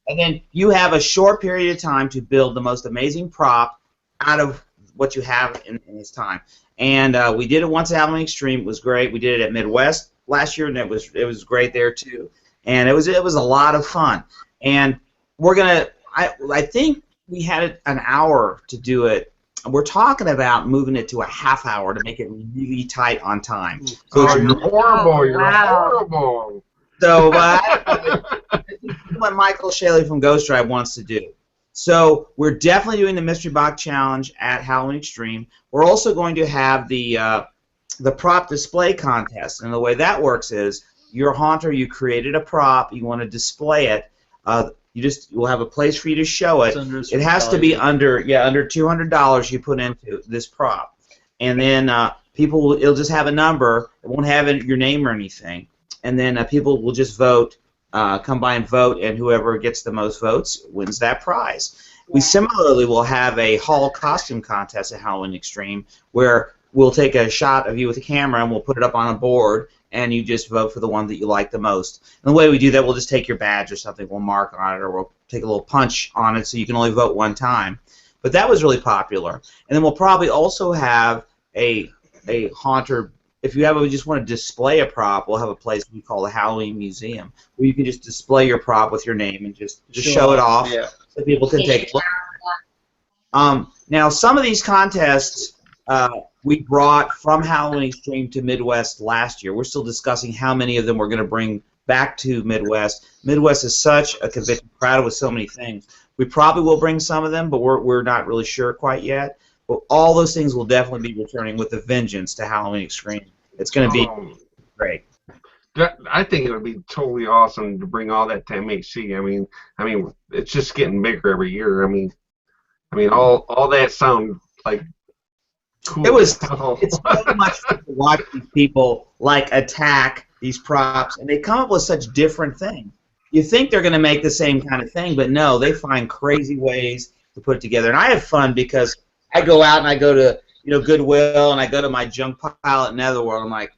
And then you have a short period of time to build the most amazing prop out of what you have in this time. And we did it once at Halloween Extreme. It was great. We did it at Midwest last year, and it was great there too. And it was a lot of fun. And we're gonna. I think we had an hour to do it. We're talking about moving it to a half hour to make it really tight on time. So you're horrible. Oh, You're wow. horrible. So what Michael Shaley from Ghost Drive wants to do. So we're definitely doing the Mystery Box Challenge at Halloween Extreme. We're also going to have the prop display contest. And the way that works is you're a haunter, you created a prop, you want to display it. You'll have a place for you to show it. It has to be under $200 you put into this prop. And then it'll just have a number. It won't have your name or anything. And then people will just vote, come by and vote, and whoever gets the most votes wins that prize. We similarly will have a hall costume contest at Halloween Extreme where we'll take a shot of you with a camera and we'll put it up on a board, and you just vote for the one that you like the most. And the way we do that, we'll just take your badge or something, we'll mark on it, or we'll take a little punch on it so you can only vote one time. But that was really popular. And then we'll probably also have a haunter. If you just want to display a prop, we'll have a place we call the Halloween Museum, where you can just display your prop with your name and just show it off so people can take a look. Now, some of these contests we brought from Halloween Extreme to Midwest last year. We're still discussing how many of them we're going to bring back to Midwest. Midwest is such a convention, crowded with so many things. We probably will bring some of them, but we're not really sure quite yet. But all those things will definitely be returning with a vengeance to Halloween Extreme. It's going to be great. I think it would be totally awesome to bring all that to MHC. I mean, it's just getting bigger every year. I mean, all that sound like cool. It's so much fun to watch these people attack these props, and they come up with such different things. You think they're going to make the same kind of thing, but no, they find crazy ways to put it together. And I have fun because I go out and I go to Goodwill, and I go to my junk pile at Netherworld. I'm like,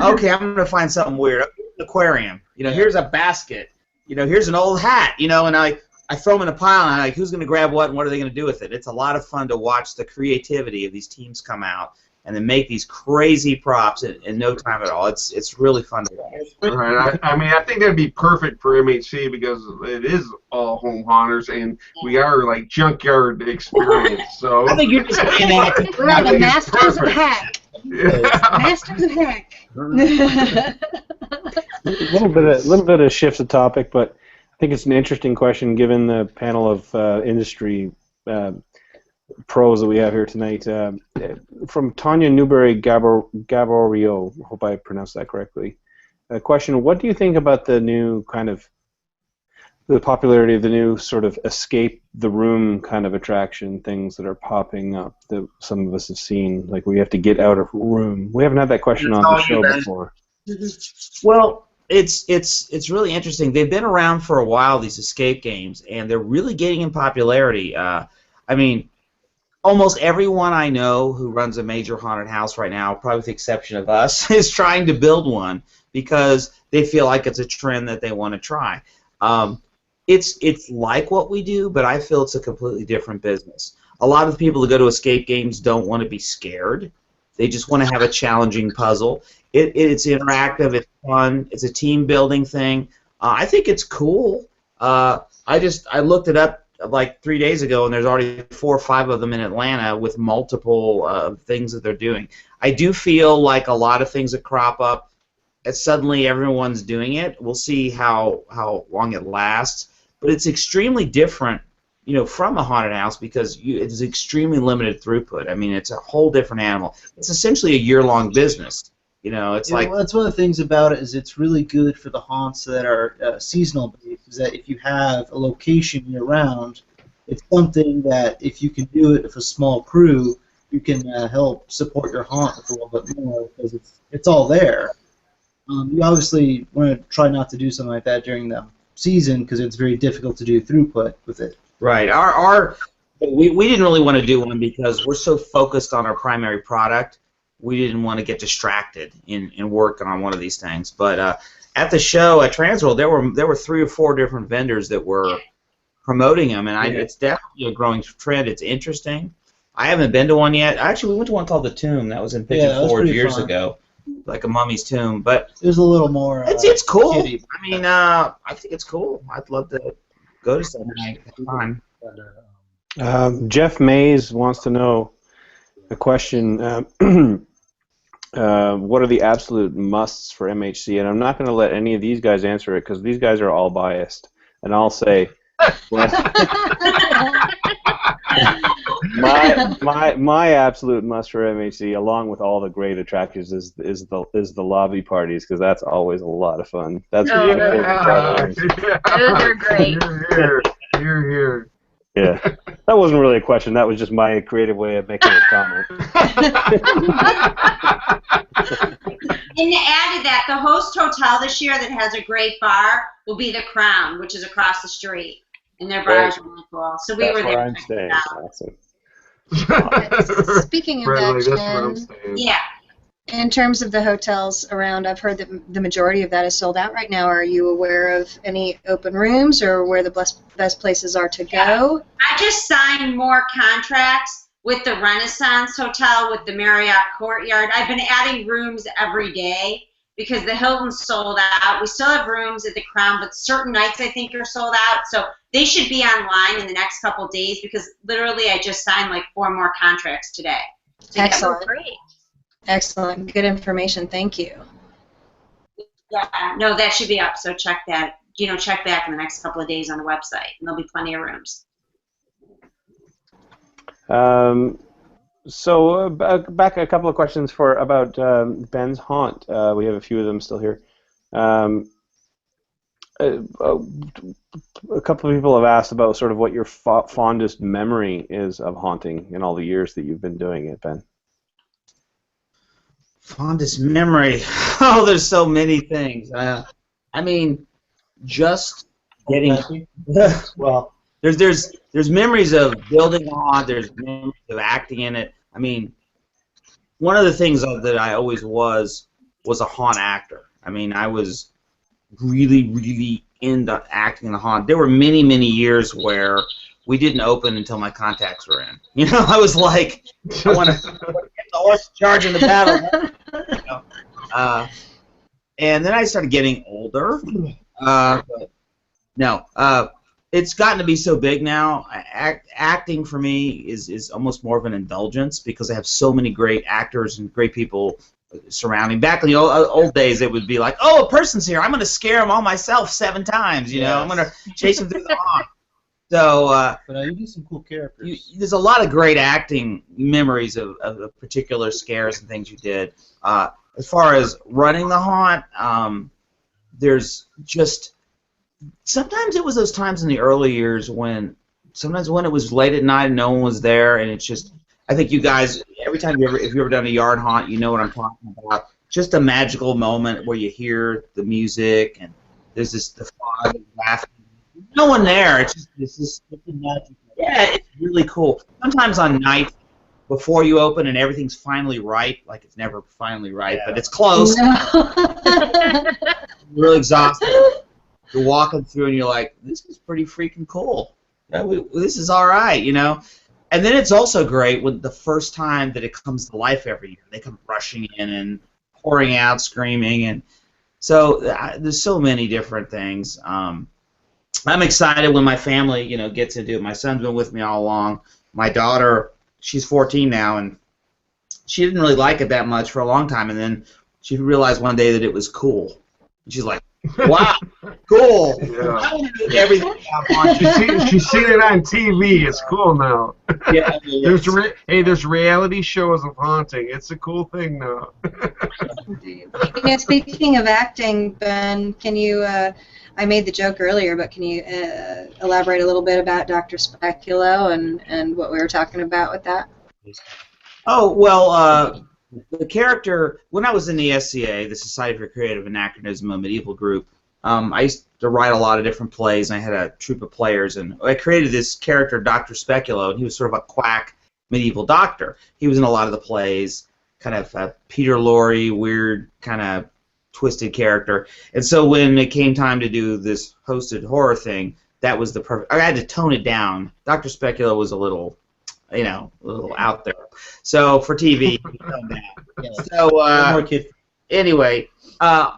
okay, I'm going to find something weird. An aquarium. Here's a basket. Here's an old hat. And I throw them in a pile, and I'm like, who's going to grab what, and what are they going to do with it? It's a lot of fun to watch the creativity of these teams come out and then make these crazy props in no time at all. It's really fun to watch. All right. I think that'd be perfect for MHC because it is all home haunters, and we are like junkyard experience. So I think you're just saying that. We're the masters of hack. Yeah. Masters of hack. A little bit of shift the topic, but I think it's an interesting question given the panel of industry pros that we have here tonight. From Tanya Newberry Gaborio, hope I pronounced that correctly. Question: what do you think about the new kind of the popularity of the new sort of escape the room kind of attraction things that are popping up that some of us have seen, like we have to get out of a room. We haven't had that question on the show before. Well, it's really interesting. They've been around for a while, these escape games, and they're really gaining in popularity. I mean, almost everyone I know who runs a major haunted house right now, probably with the exception of us, is trying to build one because they feel like it's a trend that they want to try. It's like what we do, but I feel it's a completely different business. A lot of the people that go to escape games don't want to be scared. They just want to have a challenging puzzle. It's interactive. It's fun. It's a team building thing. I think it's cool. I looked it up like 3 days ago, and there's already 4 or 5 of them in Atlanta with multiple things that they're doing. I do feel like a lot of things that crop up, suddenly everyone's doing it. We'll see how long it lasts. But it's extremely different, from a haunted house because it's extremely limited throughput. I mean, it's a whole different animal. It's essentially a year-long business. It's like... Well, that's one of the things about it is it's really good for the haunts that are seasonal based, is that if you have a location year-round, it's something that if you can do it with a small crew, you can help support your haunt with a little bit more because it's all there. You obviously want to try not to do something like that during the season because it's very difficult to do throughput with it. Right. We didn't really want to do one because we're so focused on our primary product. We didn't want to get distracted in work on one of these things. But at the show at Transworld, there were 3 or 4 different vendors that were promoting them, and it's definitely a growing trend. It's interesting. I haven't been to one yet. Actually, we went to one called The Tomb. That was in Pigeon Forge years ago. Like a mummy's tomb, but it was a little more. It's cool. Kitty. I mean, I think it's cool. I'd love to go to some time. Jeff Mays wants to know a question. What are the absolute musts for MHC? And I'm not going to let any of these guys answer it because these guys are all biased. And I'll say, my absolute must for MHC, along with all the great attractions, is the lobby parties because that's always a lot of fun. That's my favorite part. Those are great. You're here. Yeah, that wasn't really a question. That was just my creative way of making a comment. And to add to that, the host hotel this year that has a great bar will be the Crown, which is across the street, and their bars are really cool. So we were there. I'm staying. Awesome. Speaking of Bradley, that, that's where I'm Jen, staying. Yeah. in terms of the hotels around, I've heard that the majority of that is sold out right now. Are you aware of any open rooms or where the best places are to go? I just signed more contracts with the Renaissance Hotel, with the Marriott Courtyard. I've been adding rooms every day because the Hilton's sold out. We still have rooms at the Crown, but certain nights I think are sold out. So they should be online in the next couple of days because literally I just signed like 4 more contracts today. So Excellent. Great. Excellent. Good information. Thank you. Yeah, no, that should be up. So check that. Check back in the next couple of days on the website, and there'll be plenty of rooms. So back a couple of questions about Ben's haunt. We have a few of them still here. A couple of people have asked about sort of what your fondest memory is of haunting in all the years that you've been doing it, Ben. Fondest memory. Oh, there's so many things. I mean, just getting. Well, there's memories of building a haunt. There's memories of acting in it. I mean, one of the things that I always was a haunt actor. I mean, I was really, really into acting in the haunt. There were many, many years where we didn't open until my contacts were in. I was like, I want to get the horse charging the battle. And then I started getting older. It's gotten to be so big now. Acting for me is almost more of an indulgence because I have so many great actors and great people surrounding. Back in the old days, it would be like, oh, a person's here. I'm going to scare them all myself 7 times. Yes. I'm going to chase them through the haunt. So, but you do some cool characters. There's a lot of great acting memories of particular scares and things you did. As far as running the haunt, there's just sometimes it was those times in the early years when sometimes when it was late at night and no one was there, and it's just, I think you guys, every time if you've ever done a yard haunt, you know what I'm talking about. Just a magical moment where you hear the music and there's the fog and laughing. No one there. It's just magic. Yeah, it's really cool. Sometimes on nights before you open and everything's finally right, like it's never finally right, but it's close. No. You're really exhausted. You're walking through and you're like, this is pretty freaking cool. This is all right, you know. And then it's also great when the first time that it comes to life every year, they come rushing in and pouring out, screaming, and so there's so many different things. I'm excited when my family, you know, gets into it. My son's been with me all along. My daughter, she's 14 now, and she didn't really like it that much for a long time, and then she realized one day that it was cool. And she's like, wow, cool. Yeah. I want to do everything She's seen it on TV. It's cool now. Yeah, There's reality shows of haunting. It's a cool thing now. You know, speaking of acting, Ben, can you? I made the joke earlier, but can you elaborate a little bit about Dr. Speculo and what we were talking about with that? Oh, well, the character, when I was in the SCA, the Society for Creative Anachronism, a medieval group, I used to write a lot of different plays, and I had a troupe of players, and I created this character, Dr. Speculo, and he was sort of a quack medieval doctor. He was in a lot of the plays, kind of Peter Lorre, weird, kind of twisted character. And so when it came time to do this hosted horror thing, that was the perfect. I had to tone it down. Dr. Speculo was a little, you know, a little out there. So for TV, so anyway, I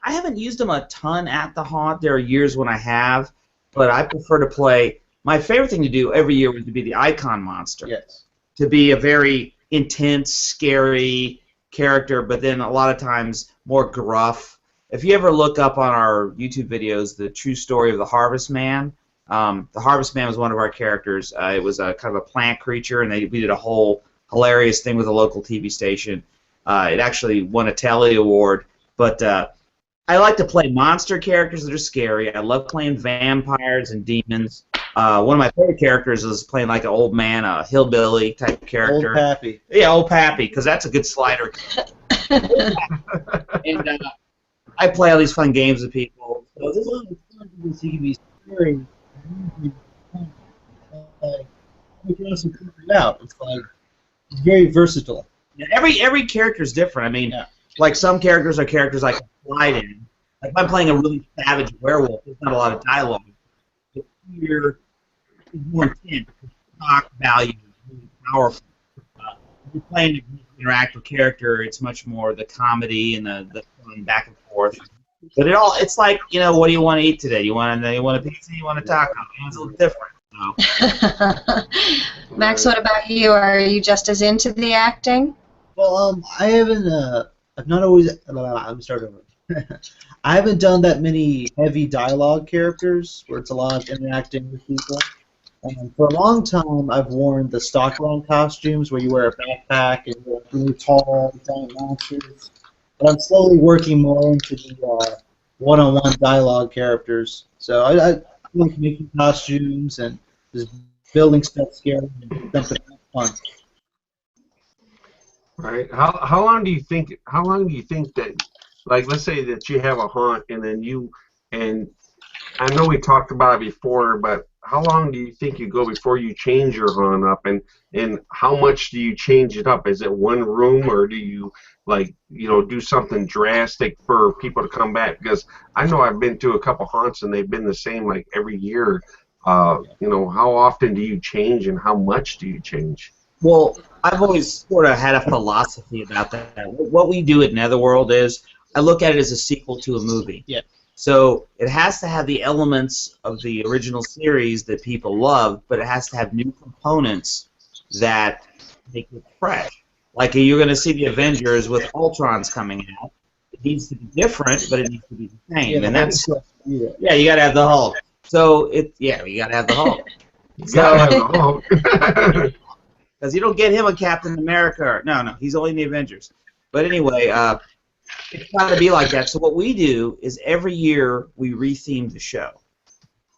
haven't used them a ton at the haunt. There are years when I have, but I prefer to play. My favorite thing to do every year was to be the icon monster. Yes. To be a very intense, scary character, but then a lot of times more gruff. If you ever look up on our YouTube videos, the true story of the Harvest Man. The Harvest Man was one of our characters. It was a kind of a plant creature, and we did a whole hilarious thing with a local TV station. It actually won a Telly Award. But I like to play monster characters that are scary. I love playing vampires and demons. One of my favorite characters is playing like an old man, a hillbilly type character. Old Pappy. Yeah, Old Pappy, because that's a good slider. And I play all these fun games with people. So this is fun because you can be scary. You can also figure it out. It's like it's very versatile. Yeah, every character is different. I mean, like some characters are characters I can slide in. Like if I'm playing a really savage werewolf, there's not a lot of dialogue. The fear is more intense. The shock value is really powerful. If you're playing an interactive character, it's much more the comedy and the fun back and forth. But it's like, you know, what do you want to eat today? You want a pizza? You want a taco? It's a little different. So. Max, what about you? Are you just as into the acting? Well, I haven't. I've not always. I'm starting over. I haven't done that many heavy dialogue characters where it's a lot of interacting with people. And for a long time, I've worn the Stockholm costumes where you wear a backpack and you're really tall, giant monsters. But I'm slowly working more into the one-on-one dialogue characters. So I like making costumes and just building stuff scary and something fun. Right. How long do you think that, like, let's say that you have a haunt and I know we talked about it before, but how long do you think you go before you change your haunt up, and how much do you change it up? Is it one room, or do you, like, you know, do something drastic for people to come back? Because I know I've been to a couple haunts and they've been the same like every year. You know, how often do you change and how much do you change? Well, I've always sort of had a philosophy about that. What we do at Netherworld is I look at it as a sequel to a movie. Yeah. So it has to have the elements of the original series that people love, but it has to have new components that make it fresh. Like you're going to see the Avengers with Ultrons coming out. It needs to be different, but it needs to be the same. Yeah, and that's you got to have the Hulk. So you got to have the Hulk. Because you don't get him a Captain America. No, he's only in the Avengers. But anyway, it's got to be like that. So what we do is every year we retheme the show.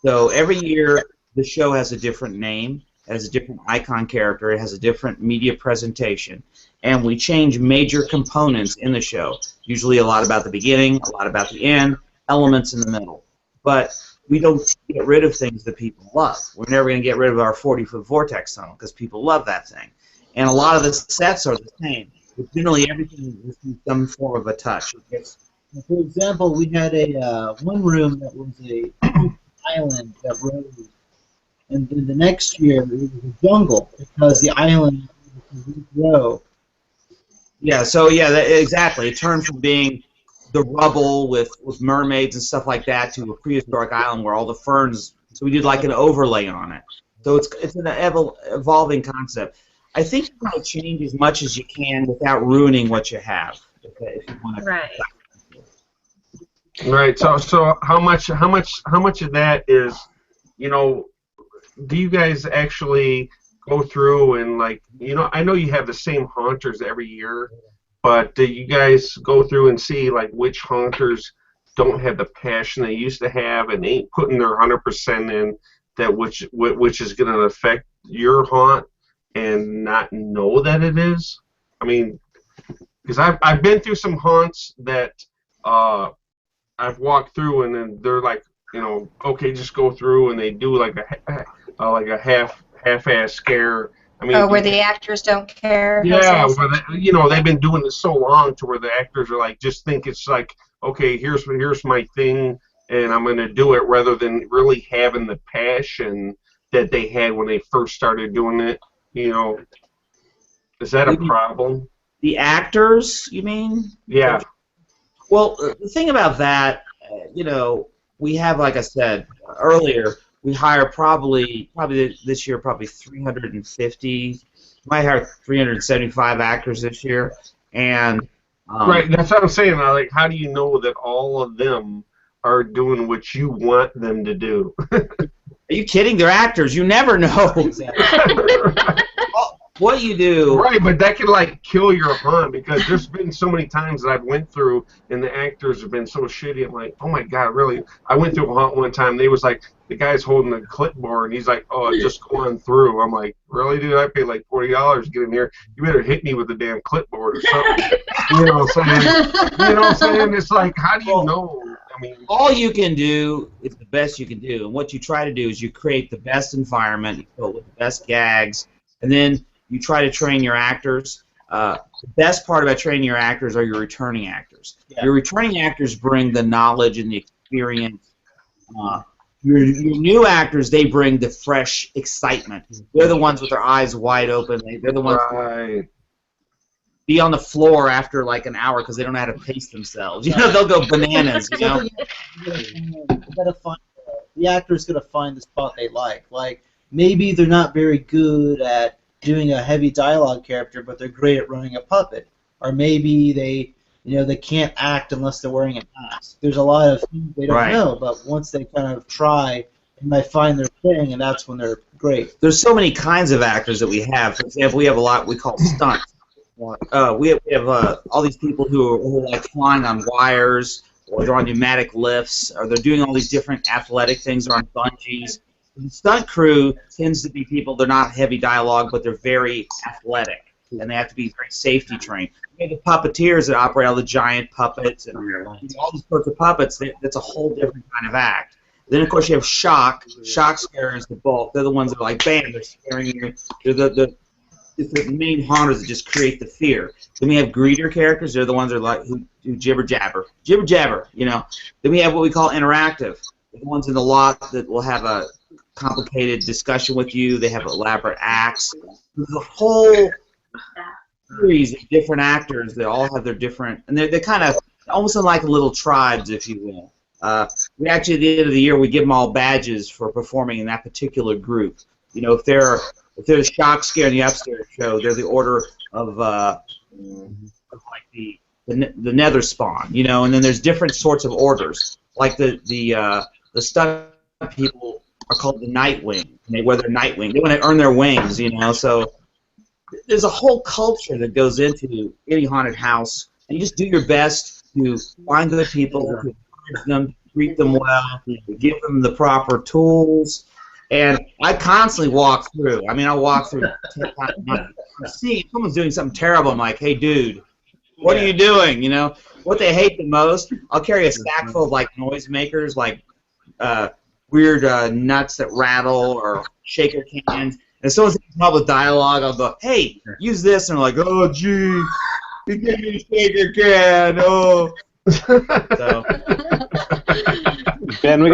So every year the show has a different name, it has a different icon character, it has a different media presentation, and we change major components in the show. Usually a lot about the beginning, a lot about the end, elements in the middle. But we don't get rid of things that people love. We're never going to get rid of our 40-foot vortex tunnel because people love that thing. And a lot of the sets are the same. But generally everything is some form of a touch. For example, we had a one room that was a island that rose, and then the next year it was a jungle because the island would grow. Yeah, so yeah, exactly. It turned from being the rubble with mermaids and stuff like that to a prehistoric island where all the ferns. So we did like an overlay on it. So it's an evolving concept. I think you want to change as much as you can without ruining what you have. If you want to. Right. Right. So how much of that is, do you guys actually go through and, like, I know you have the same haunters every year, but do you guys go through and see, like, which haunters don't have the passion they used to have and ain't putting their 100% in, that which is going to affect your haunt and not know that it is? I mean, because I've been through some haunts that I've walked through, and then they're like, okay, just go through, and they do like a half-ass scare. I mean, where the actors don't care. Yeah, where they've been doing this so long to where the actors are like, just think it's like, okay, here's my thing, and I'm gonna do it, rather than really having the passion that they had when they first started doing it. Is that a problem? The actors, you mean? Yeah. Well, the thing about that, we have, like I said earlier, we hire probably this year 350. Might hire 375 actors this year, and right. That's what I'm saying. Like, how do you know that all of them are doing what you want them to do? Are you kidding? They're actors. You never know. What you do. Right, but that could, like, kill your haunt, because there's been so many times that I've went through and the actors have been so shitty. I'm like, oh my god, really? I went through a haunt one time. They was like, the guy's holding a clipboard and he's like, oh, just go on through. I'm like, really, dude? I paid like $40 to get in here. You better hit me with the damn clipboard or something. You know what I'm saying? You know what I'm saying? It's like, how do you know? I mean, all you can do is the best you can do, and what you try to do is you create the best environment, you fill it with the best gags, and then you try to train your actors. The best part about training your actors are your returning actors. Yeah. Your returning actors bring the knowledge and the experience. Your new actors, they bring the fresh excitement. They're the ones with their eyes wide open. They're the ones who be on the floor after like an hour because they don't know how to pace themselves. They'll go bananas. The actor's gonna find the spot they like. Like, maybe they're not very good at doing a heavy dialogue character, but they're great at running a puppet. Or maybe they can't act unless they're wearing a mask. There's a lot of things they don't know, but once they kind of try, they might find their thing, and that's when they're great. There's so many kinds of actors that we have. For example, we have a lot we call stunts. We have all these people who are like flying on wires, or they're on pneumatic lifts, or they're doing all these different athletic things, or on bungees. The stunt crew tends to be people, they're not heavy dialogue, but they're very athletic, and they have to be very safety trained. We have the puppeteers that operate all the giant puppets, and all these sorts of puppets. That's a whole different kind of act. Then, of course, you have shock. Shock scarers, the bulk. They're the ones that are like, bam, they're scaring you. They're the main haunters that just create the fear. Then we have greeter characters. They're the ones that are like who jibber jabber. Then we have what we call interactive. They're the ones in the lot that will have a complicated discussion with you. They have elaborate acts. There's a whole series of different actors that all have their different, and they're kind of almost like little tribes, if you will. We actually, at the end of the year, we give them all badges for performing in that particular group. If they're a shock scare in the upstairs show, they're the order of like the nether spawn, and then there's different sorts of orders. Like the stunt people are called the Nightwing, and they wear their Nightwing. They want to earn their wings, so there's a whole culture that goes into any haunted house, and you just do your best to find good people, to encourage them, treat them well, to give them the proper tools. And I constantly walk through. I mean, I'll walk through 10 times a month. See, if someone's doing something terrible, I'm like, hey, dude, what are you doing? You know, what they hate the most, I'll carry a stack full of, like, noisemakers, like weird nuts that rattle or shaker cans. And if someone's in public dialogue, I'll go, hey, use this. And they're like, oh, gee, you gave me a shaker can. Oh. So. Ben, we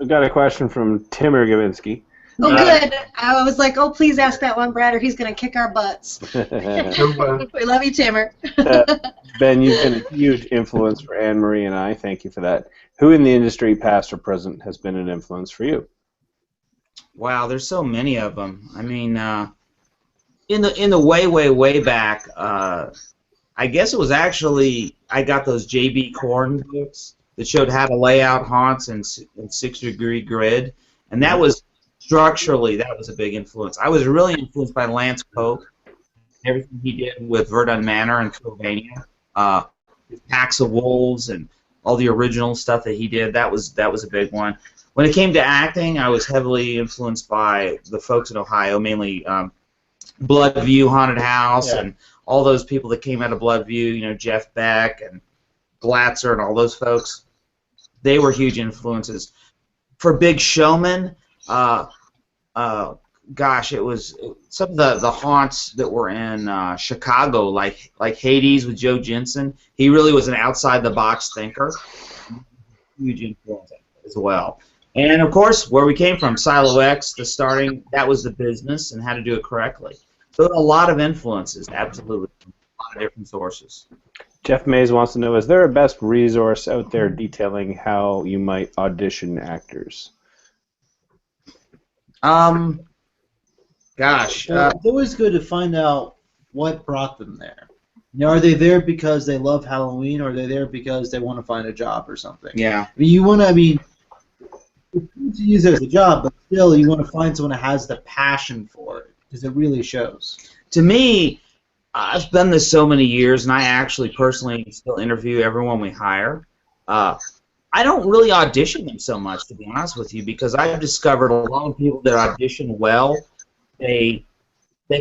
got a question from Timur Gavinsky. Oh, good. I was like, oh, please ask that one, Brad, or he's going to kick our butts. We love you, Timur. Ben, you've been a huge influence for Anne-Marie and I. Thank you for that. Who in the industry, past or present, has been an influence for you? Wow, there's so many of them. I mean, in the way back, I guess it was actually, I got those J.B. Korn books that showed how to lay out haunts in 6-degree grid, and that was structurally, that was a big influence. I was really influenced by Lance Cope, everything he did with Verdun Manor and Sylvania, his Packs of Wolves and all the original stuff that he did. That was a big one. When it came to acting, I was heavily influenced by the folks in Ohio, mainly Bloodview Haunted House and all those people that came out of Bloodview, you know, Jeff Beck and Glatzer and all those folks. They were huge influences. For Big Showman, gosh, it was some of the haunts that were in Chicago, like Hades with Joe Jensen. He really was an outside-the-box thinker. Huge influence as well. And, of course, where we came from, Silo X, the starting, that was the business and how to do it correctly. So a lot of influences, absolutely, from a lot of different sources. Jeff Mays wants to know, is there a best resource out there detailing how you might audition actors? Gosh. It's always good to find out what brought them there. You know, are they there because they love Halloween, or are they there because they want to find a job or something? Yeah. I mean, you want to, it's good to use it as a job, but still you want to find someone that has the passion for it, because it really shows. To me, I've done this so many years, and I actually personally still interview everyone we hire. I don't really audition them so much, to be honest with you, because I've discovered a lot of people that audition well, they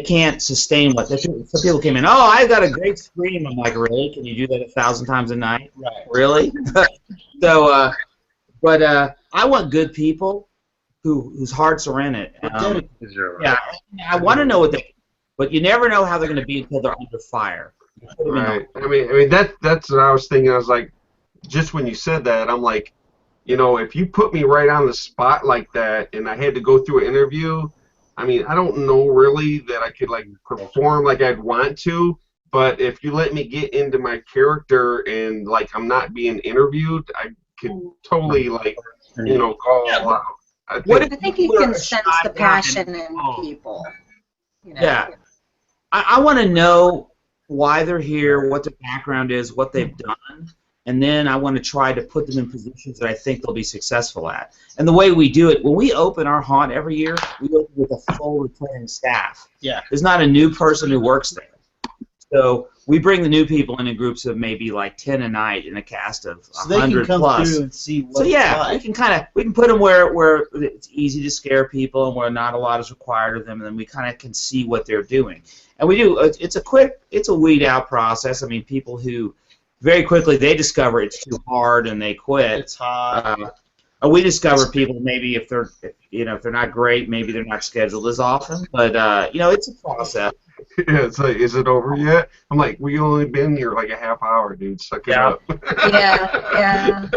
can't sustain what. Some people came in, oh, I got a great scream. I'm like, really? Can you do that 1,000 times a night? Right. Really? So, but I want good people whose hearts are in it. Yeah, I want to know what they. But you never know how they're going to be until they're under fire. Right. I mean that's what I was thinking. I was like, just when you said that, I'm like, you know, if you put me right on the spot like that, and I had to go through an interview, I mean, I don't know really that I could like perform like I'd want to. But if you let me get into my character and like I'm not being interviewed, I could totally like, you know, go all out. I think you can sense the passion in people. You know? Yeah. I want to know why they're here, what their background is, what they've done, and then I want to try to put them in positions that I think they'll be successful at. And the way we do it, when we open our haunt every year, we open with a full returning staff. Yeah. There's not a new person who works there. So we bring the new people in groups of maybe like 10 a night in a cast of 100 plus. So they can come through and see what so yeah, it's like. we can put them where it's easy to scare people and where not a lot is required of them, and then we kind of can see what they're doing. And we do. It's a weed out process. I mean, people who very quickly they discover it's too hard and they quit. It's hot. We discover people maybe if they're not great, maybe they're not scheduled as often. But you know, it's a process. Yeah, it's like, is it over yet? I'm like, we only been here like a half hour, dude. Suck it up. Yeah.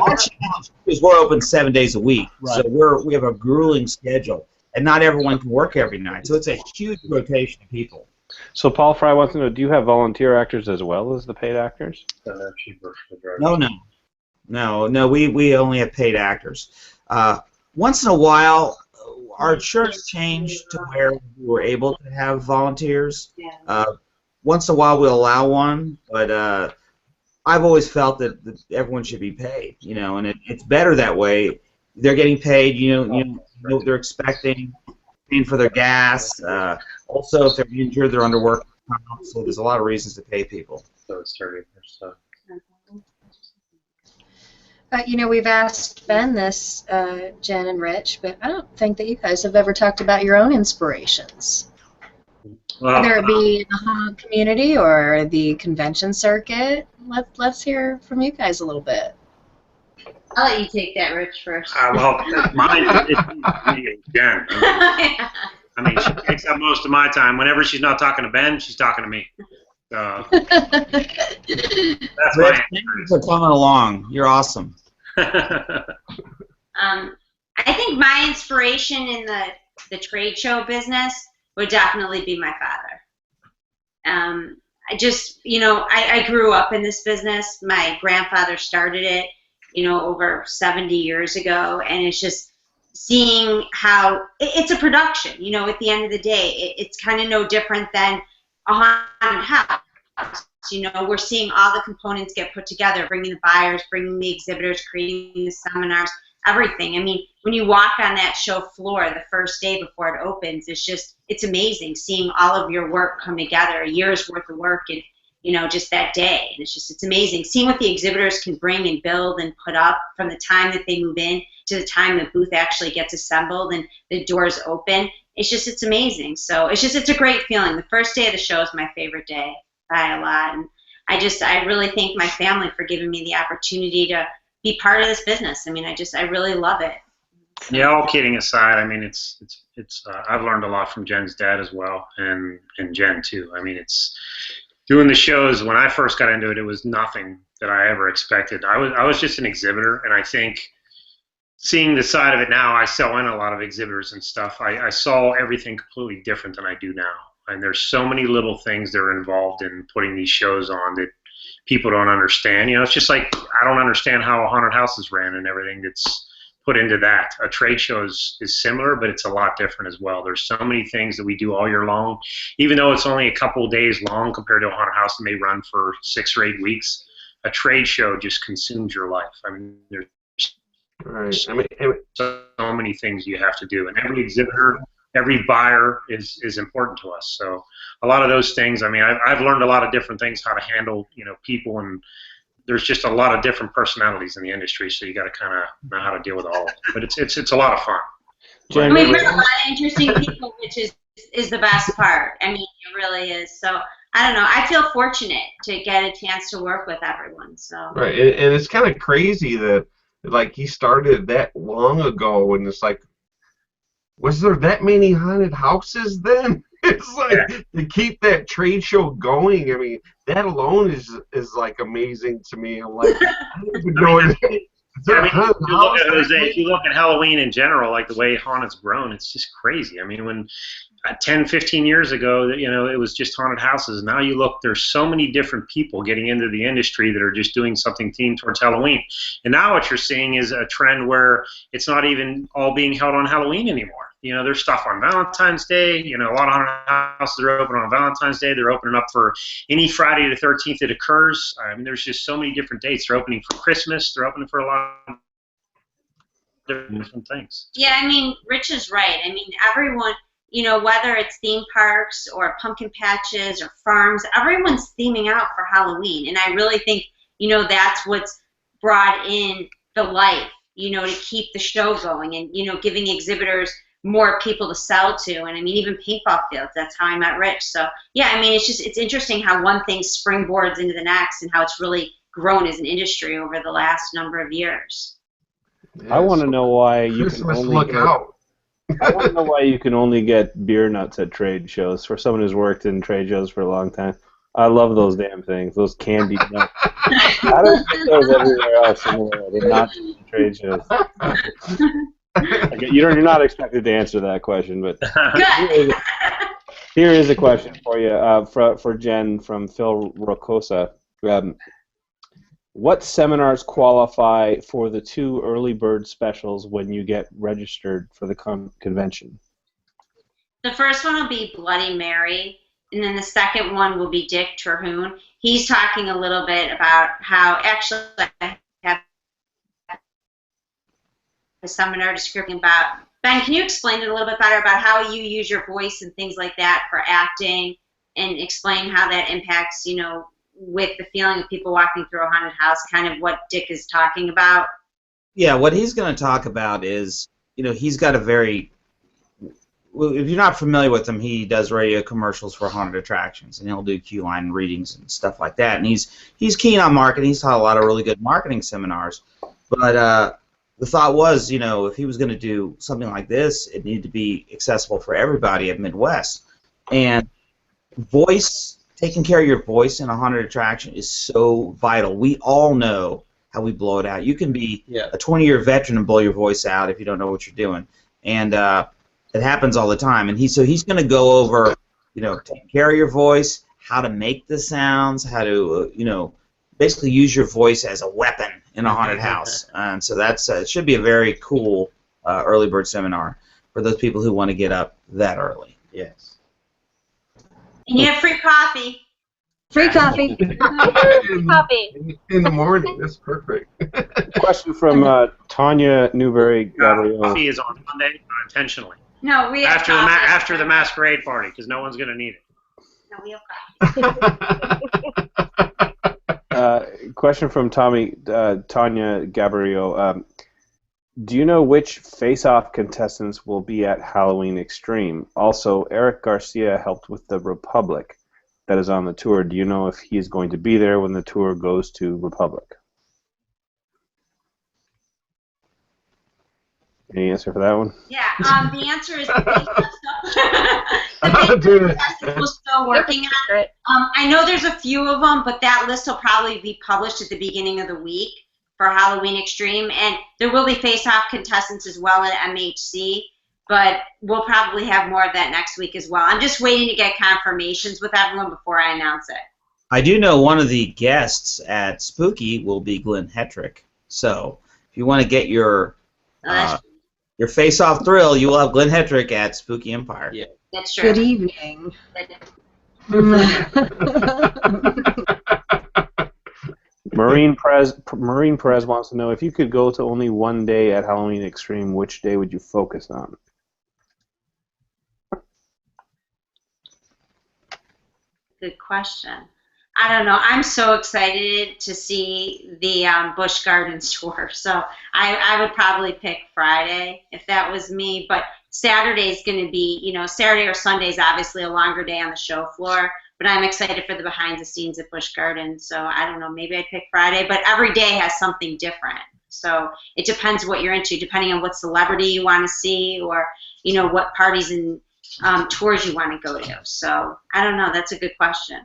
Our challenge is we're open 7 days a week, Right. so we have a grueling schedule, and not everyone can work every night. So it's a huge rotation of people. So Paul Fry wants to know, do you have volunteer actors as well as the paid actors? No. We only have paid actors. Once in a while, our insurance changed to where we were able to have volunteers. Once in a while, we'll allow one, but I've always felt that everyone should be paid. You know, and it's better that way. They're getting paid. You know what they're expecting, paying for their gas. Also, if they're injured, they're under work comp. So there's a lot of reasons to pay people. So it's starting for stuff. we've asked Ben this, Jen and Rich, but I don't think that you guys have ever talked about your own inspirations. Well, Whether it be in the hog community or the convention circuit. Let's hear from you guys a little bit. I'll let you take that, Rich, first. well, mine is Jen. I mean, she takes up most of my time. Whenever she's not talking to Ben, she's talking to me. So that's my Thank you for coming along. You're awesome. I think my inspiration in the trade show business would definitely be my father. I grew up in this business. My grandfather started it, over 70 years ago, and it's just seeing how it's a production. At the end of the day, it's kind of no different than a haunted house. We're seeing all the components get put together, bringing the buyers, bringing the exhibitors, creating the seminars, everything. I mean, when you walk on that show floor the first day before it opens, it's amazing seeing all of your work come together, a year's worth of work in, just that day. And it's amazing seeing what the exhibitors can bring and build and put up from the time that they move in to the time the booth actually gets assembled and the doors open. It's amazing. So it's a great feeling. The first day of the show is my favorite day by a lot. And I really thank my family for giving me the opportunity to be part of this business. I mean, I really love it. Yeah, all kidding aside, I mean, it's I've learned a lot from Jen's dad as well, and Jen too. I mean, it's doing the shows. When I first got into it, it was nothing that I ever expected. I was just an exhibitor, and I think seeing the side of it now, I sell in a lot of exhibitors and stuff. I saw everything completely different than I do now, and there's so many little things that are involved in putting these shows on that people don't understand. It's just like I don't understand how a haunted house is ran and everything that's put into that. A trade show is similar, but it's a lot different as well. There's so many things that we do all year long, even though it's only a couple of days long compared to a haunted house that may run for 6 or 8 weeks. A trade show just consumes your life. I mean, there's so many things you have to do, and every exhibitor, every buyer is important to us. So a lot of those things, I mean, I've learned a lot of different things, how to handle, people, and there's just a lot of different personalities in the industry, so you got to kind of know how to deal with all of them. But it's a lot of fun. We've met a lot of interesting people, which is the best part. I mean, it really is. So I don't know. I feel fortunate to get a chance to work with everyone. So right, and it's kind of crazy that he started that long ago, and it's like, was there that many haunted houses then? It's like to keep that trade show going. I mean, that alone is like amazing to me. I'm like, I don't even know. If you look at Halloween in general, like the way haunted's grown, it's just crazy. I mean, when 10, 15 years ago, it was just haunted houses. Now you look, there's so many different people getting into the industry that are just doing something themed towards Halloween. And now what you're seeing is a trend where it's not even all being held on Halloween anymore. There's stuff on Valentine's Day. A lot of haunted houses are open on Valentine's Day. They're opening up for any Friday the 13th it occurs. I mean, there's just so many different dates. They're opening for Christmas. They're opening for a lot of different things. Yeah, I mean, Rich is right. I mean, everyone, whether it's theme parks or pumpkin patches or farms, everyone's theming out for Halloween. And I really think, that's what's brought in the life, to keep the show going and, giving exhibitors more people to sell to. And I mean, even paintball fields, that's how I met Rich. So yeah, I mean, it's interesting how one thing springboards into the next and how it's really grown as an industry over the last number of years. I want to know why you can only I want to know why you can only get beer nuts at trade shows. For someone who's worked in trade shows for a long time, I love those damn things, those candy nuts. I don't get those everywhere else in the world, and not just at trade shows. Okay, you're not expected to answer that question, but here is a question for you for Jen from Phil Rocosa. What seminars qualify for the 2 early bird specials when you get registered for the convention? The first one will be Bloody Mary, and then the second one will be Dick Terhune. He's talking a little bit about how actually I have a seminar description about. Ben, can you explain it a little bit better about how you use your voice and things like that for acting, and explain how that impacts, with the feeling of people walking through a haunted house, kind of what Dick is talking about? Yeah, what he's going to talk about is, he's got a very. Well, if you're not familiar with him, he does radio commercials for haunted attractions, and he'll do queue line readings and stuff like that. And he's keen on marketing. He's taught a lot of really good marketing seminars. But the thought was, if he was going to do something like this, it needed to be accessible for everybody at Midwest. And taking care of your voice in a haunted attraction is so vital. We all know how we blow it out. You can be a 20-year veteran and blow your voice out if you don't know what you're doing. And it happens all the time. And he's going to go over, take care of your voice, how to make the sounds, how to, basically use your voice as a weapon in a haunted house. And so that's it should be a very cool early bird seminar for those people who want to get up that early. Yes. And you have free coffee. Free coffee. Coffee. In the morning. That's perfect. Question from Tanya Newberry Gabriel. Coffee is on Monday intentionally. No, we have After the masquerade party, because no one's going to need it. No, we have coffee. Question from Tanya Gabriel. Do you know which face-off contestants will be at Halloween Extreme? Also, Eric Garcia helped with the Republic that is on the tour. Do you know if he is going to be there when the tour goes to Republic? Any answer for that one? Yeah, the answer is we're still working on it. I know there's a few of them, but that list will probably be published at the beginning of the week for Halloween Extreme, and there will be face-off contestants as well at MHC, but we'll probably have more of that next week as well. I'm just waiting to get confirmations with everyone before I announce it. I do know one of the guests at Spooky will be Glenn Hetrick, so if you want to get your face-off thrill, you will have Glenn Hetrick at Spooky Empire. Yeah. That's true. Good evening. Marine Perez wants to know, if you could go to only one day at Halloween Extreme, which day would you focus on? Good question. I don't know. I'm so excited to see the Busch Gardens tour. So I would probably pick Friday if that was me. But Saturday's going to be, Saturday or Sunday is obviously a longer day on the show floor. But I'm excited for the behind the scenes at Busch Gardens. So I don't know. Maybe I'd pick Friday. But every day has something different. So it depends what you're into, depending on what celebrity you want to see or, what parties and tours you want to go to. So I don't know. That's a good question.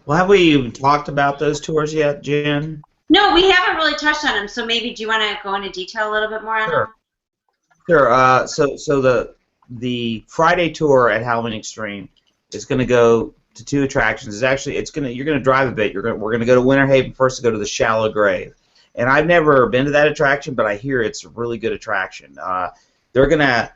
Well, have we even talked about those tours yet, Jen? No, we haven't really touched on them. So maybe do you want to go into detail a little bit more on them? Sure. So the Friday tour at Halloween Extreme is going to go to two attractions. You're going to drive a bit. We're going to go to Winter Haven first to go to the Shallow Grave. And I've never been to that attraction, but I hear it's a really good attraction. They're going to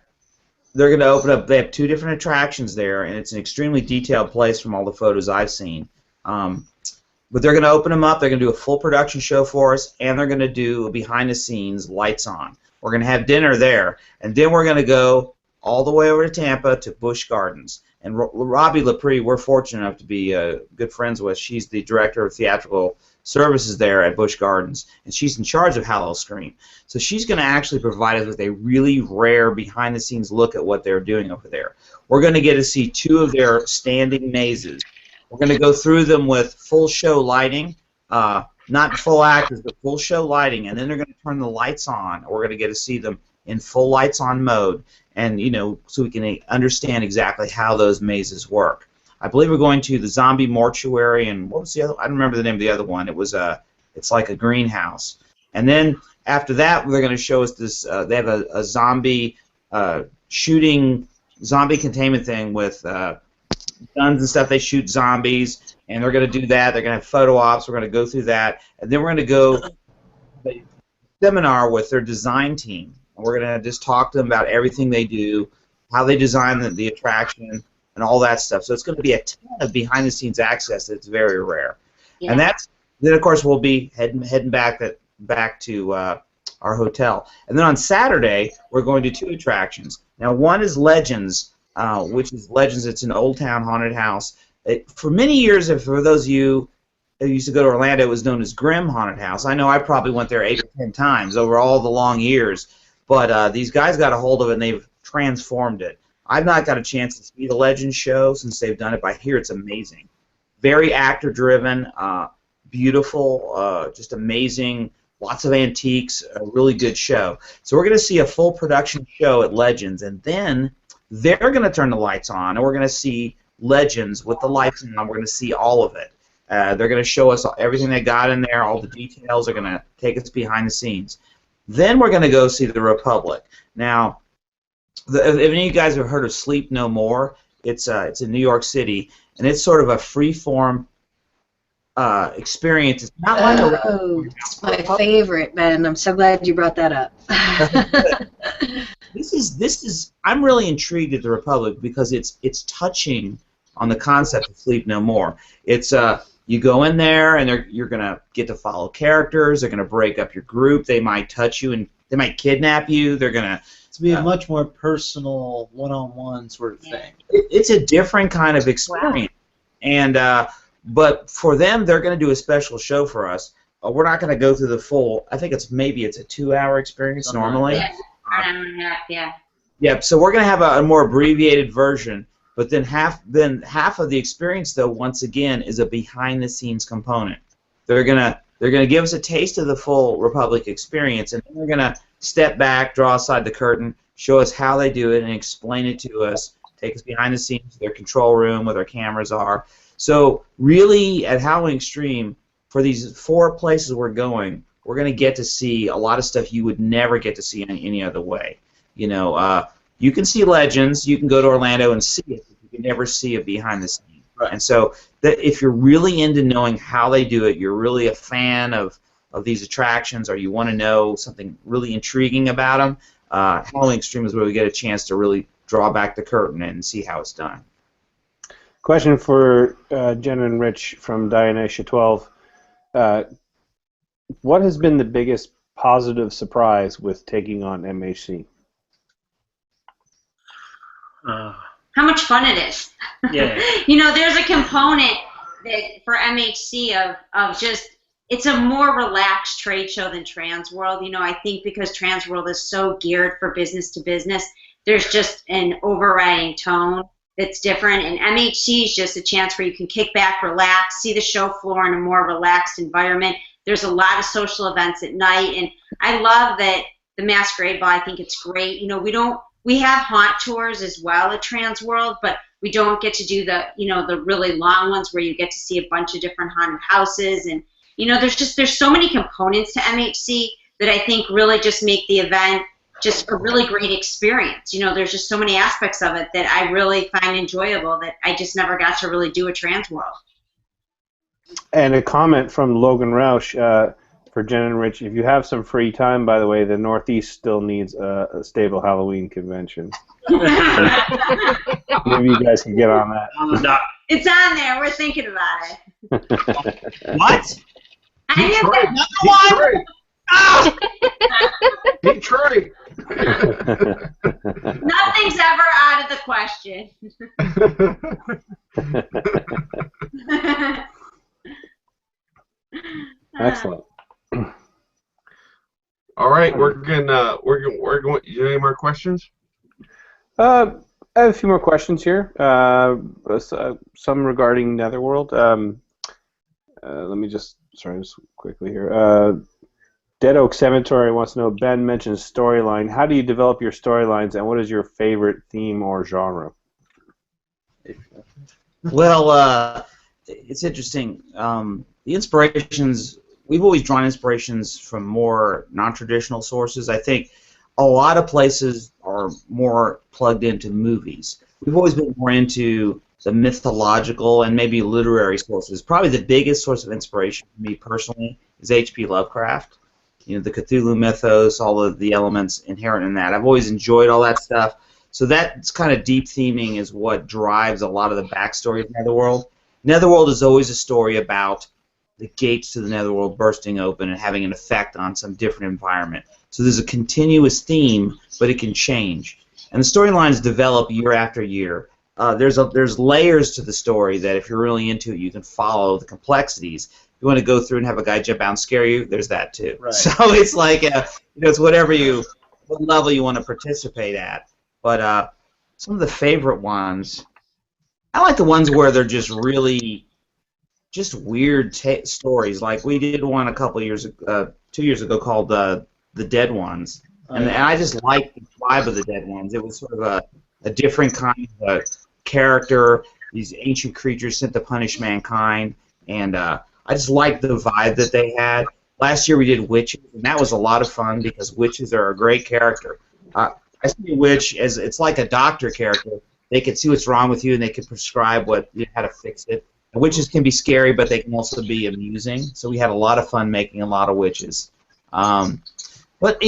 open up. They have two different attractions there, and it's an extremely detailed place from all the photos I've seen. But they're going to open them up. They're going to do a full production show for us, and they're going to do behind the scenes lights on. We're going to have dinner there, and then we're going to go all the way over to Tampa to Busch Gardens. And Robbie Lepre, we're fortunate enough to be good friends with. She's the director of theatrical services there at Busch Gardens, and she's in charge of Halloween Extreme. So she's going to actually provide us with a really rare behind-the-scenes look at what they're doing over there. We're going to get to see two of their standing mazes. We're going to go through them with full show lighting, not full actors, but full show lighting, and then they're going to turn the lights on. We're going to get to see them in full lights on mode, and so we can understand exactly how those mazes work. I believe we're going to the Zombie Mortuary, and what was the other? I don't remember the name of the other one. It's like a greenhouse. And then after that, they're going to show us this. They have a zombie shooting, zombie containment thing with guns and stuff. They shoot zombies, and they're going to do that. They're going to have photo ops. We're going to go through that, and then we're going to go to a seminar with their design team. And we're going to just talk to them about everything they do, how they design the attraction, and all that stuff. So it's going to be a ton of behind-the-scenes access that's very rare. Yeah. And then of course we'll be heading back to our hotel. And then on Saturday we're going to two attractions. Now one is Legends, which is Legends. It's an Old Town haunted house. For many years, for those of you, used to go to Orlando, it was known as Grimm Haunted House. I know I probably went there 8 or 10 times over all the long years, but these guys got a hold of it and they've transformed it. I've not got a chance to see the Legends show since they've done it, but I hear it's amazing. Very actor-driven, beautiful, just amazing, lots of antiques, a really good show. So we're going to see a full production show at Legends, and then they're going to turn the lights on, and we're going to see Legends with the lights on. We're going to see all of it. They're going to show us everything they got in there, all the details. They're going to take us behind the scenes. Then we're going to go see the Republic. Now, if any of you guys have heard of Sleep No More, it's in New York City, and it's sort of a free-form experience. It's not like it's my favorite, Ben. I'm so glad you brought that up. This is. I'm really intrigued at the Republic because it's touching on the concept of Sleep No More. It's you go in there and you're gonna get to follow characters. They're gonna break up your group. They might touch you and they might kidnap you. They're gonna. To be a much more personal, one-on-one sort of thing. It's a different kind of experience, and but for them, they're going to do a special show for us. We're not going to go through the full. I think it's a 2-hour experience normally. Yeah, hour and a half, yeah. Yeah, so we're going to have a more abbreviated version, but then half of the experience, though, once again, is a behind-the-scenes component. They're gonna give us a taste of the full Republic experience, and then they're gonna step back, draw aside the curtain, show us how they do it, and explain it to us. Take us behind the scenes to their control room where their cameras are. So really, at Halloween Extreme, for these 4 places we're going, we're gonna get to see a lot of stuff you would never get to see in any other way. You know, you can see Legends, you can go to Orlando and see it, but you can never see it behind the scenes. Right. And so, if you're really into knowing how they do it, you're really a fan of these attractions, or you want to know something really intriguing about them, Halloween Extreme is where we get a chance to really draw back the curtain and see how it's done. Question for Jen and Rich from Dionysia 12. What has been the biggest positive surprise with taking on MHC? How much fun it is. Yeah. You know, there's a component that for MHC of just, it's a more relaxed trade show than Transworld. You know, I think because Transworld is so geared for business to business, there's just an overriding tone that's different. And MHC is just a chance where you can kick back, relax, see the show floor in a more relaxed environment. There's a lot of social events at night, and I love that the Masquerade Ball. I think it's great. You know, we have haunt tours as well at Transworld, but we don't get to do the, you know, the really long ones where you get to see a bunch of different haunted houses. And, you know, there's so many components to MHC that I think really just make the event just a really great experience. You know, there's just so many aspects of it that I really find enjoyable that I just never got to really do at Transworld. And a comment from Logan Roush for Jen and Rich. If you have some free time, by the way, the Northeast still needs a stable Halloween convention. Maybe you guys can get on that. No. It's on there. We're thinking about it. What? Detroit. Ah! Detroit. Nothing's ever out of the question. Excellent. All right, we're going. You have any more questions? I have a few more questions here. Some regarding Netherworld. Let me just quickly here. Dead Oak Cemetery wants to know, Ben mentioned storyline. How do you develop your storylines, and what is your favorite theme or genre? Well, it's interesting. The inspirations, we've always drawn inspirations from more non-traditional sources. I think a lot of places are more plugged into movies. We've always been more into the mythological and maybe literary sources. Probably the biggest source of inspiration for me personally is H.P. Lovecraft. You know, the Cthulhu mythos, all of the elements inherent in that. I've always enjoyed all that stuff. So that's kind of deep theming is what drives a lot of the backstory of Netherworld. Netherworld is always a story about the gates to the Netherworld bursting open and having an effect on some different environment. So there's a continuous theme, but it can change. And the storylines develop year after year. There's layers to the story that if you're really into it, you can follow the complexities. you want to go through and have a guy jump out and scare you, there's that too. Right. So it's like, it's whatever what level you want to participate at. But some of the favorite ones, I like the ones where they're just really, just weird stories. Like we did one a couple years, 2 years ago called The Dead Ones. And I just liked the vibe of The Dead Ones. It was sort of a different kind of character. These ancient creatures sent to punish mankind. And I just liked the vibe that they had. Last year we did witches, and that was a lot of fun because witches are a great character. I see a witch as it's like a doctor character. They can see what's wrong with you, and they can prescribe how to fix it. And witches can be scary, but they can also be amusing. So we had a lot of fun making a lot of witches. But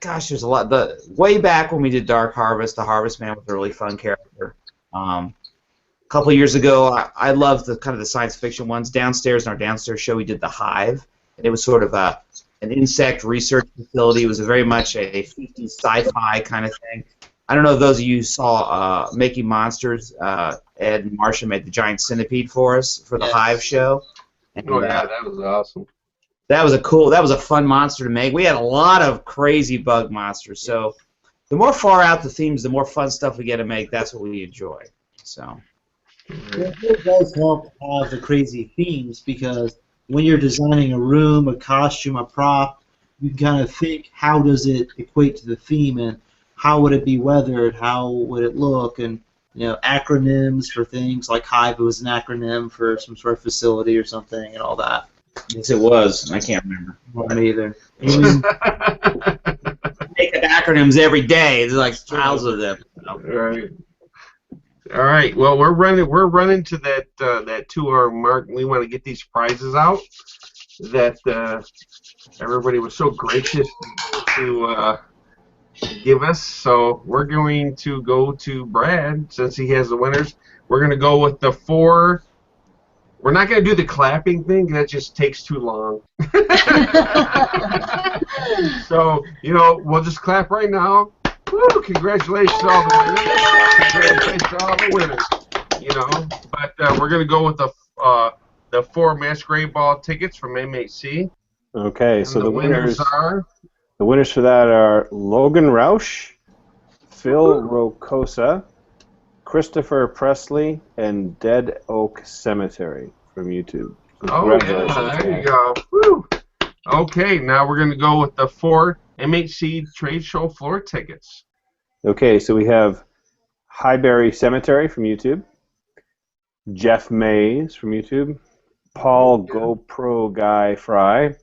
gosh, there's a lot. Way back when we did Dark Harvest, the Harvest Man was a really fun character. A couple years ago, I loved the kind of the science fiction ones. Downstairs in our downstairs show, we did The Hive, and it was sort of an insect research facility. It was very much a 50s sci-fi kind of thing. I don't know if those of you saw Making Monsters. Ed and Marcia made the giant centipede for us for the Hive show. And, yeah, that was awesome. That was a fun monster to make. We had a lot of crazy bug monsters. So the more far out the themes, the more fun stuff we get to make. That's what we enjoy. So it does help to have the crazy themes because when you're designing a room, a costume, a prop, you kind of think how does it equate to the theme and how would it be weathered, how would it look, and acronyms for things like Hive was an acronym for some sort of facility or something and all that. Yes, it was. I can't remember. Me either. Make acronyms every day. There's like piles of them. Right. All right. Well, we're running to that 2-hour mark. We want to get these prizes out that everybody was so gracious to give us. So we're going to go to Brad since he has the winners. We're going to go with the 4. We're not going to do the clapping thing. That just takes too long. So, we'll just clap right now. Woo, congratulations to all the winners. Congratulations to all the winners. But we're going to go with the 4 Masquerade Ball tickets from MHC. Okay, and so the winners are... The winners for that are Logan Roush, Phil Rocosa, Christopher Presley, and Dead Oak Cemetery from YouTube. Oh, yeah, there you go. Woo. Okay, now we're going to go with the 4 MHC trade show floor tickets. Okay, so we have Highbury Cemetery from YouTube, Jeff Mays from YouTube, Paul GoPro Guy Fry,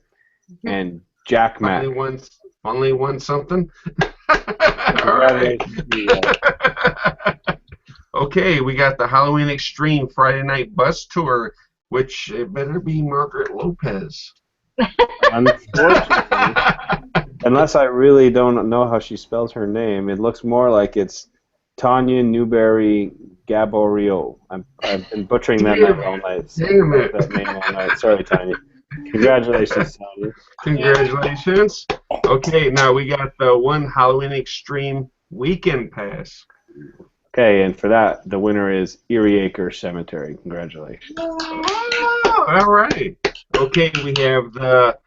and Jack Mack. Finally won something. All right. Okay, we got the Halloween Extreme Friday Night Bus Tour, which it better be Margaret Lopez. Unfortunately, unless I really don't know how she spells her name, it looks more like it's Tanya Newberry Gaborio. I've been butchering that name all night. That name all night. Sorry, Tanya. Congratulations, Tanya. Congratulations. Okay, now we got the 1 Halloween Extreme Weekend Pass. Okay, and for that, the winner is Erie Acre Cemetery. Congratulations. Oh, all right. Okay, we have the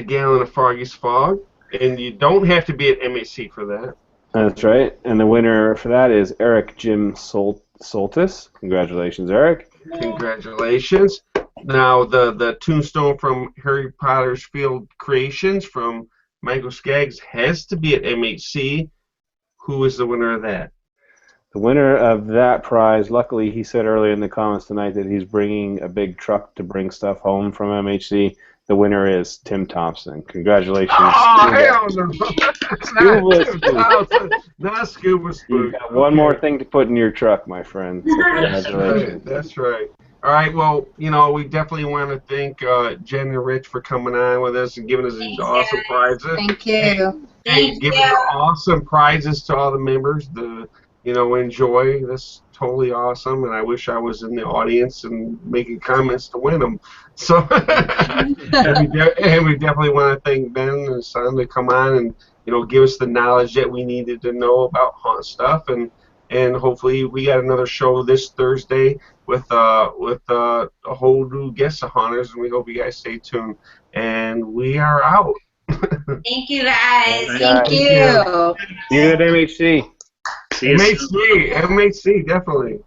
Gallon of Froggy's Fog, and you don't have to be at MHC for that. That's right, and the winner for that is Eric Jim Soltis. Congratulations, Eric. Congratulations. Now, the tombstone from Harry Potter's Field Creations from Michael Skaggs has to be at MHC. Who is the winner of that? The winner of that prize, luckily, he said earlier in the comments tonight that he's bringing a big truck to bring stuff home from MHC. The winner is Tim Thompson. Congratulations. Oh, hell no. Not Scuba Spook. You've got one more thing to put in your truck, my friend. So congratulations. That's right. All right, well, we definitely want to thank Jen and Rich for coming on with us and giving us these awesome prizes. Thank you. And giving awesome prizes to all the members. Enjoy. That's totally awesome, and I wish I was in the audience and making comments to win them. So, and we definitely want to thank Ben and his son to come on and give us the knowledge that we needed to know about haunt stuff and and hopefully we got another show this Thursday with a whole new guest of honors, and we hope you guys stay tuned. And we are out. Thank you, guys. Thank you. See you at MHC. See you soon. MHC, definitely.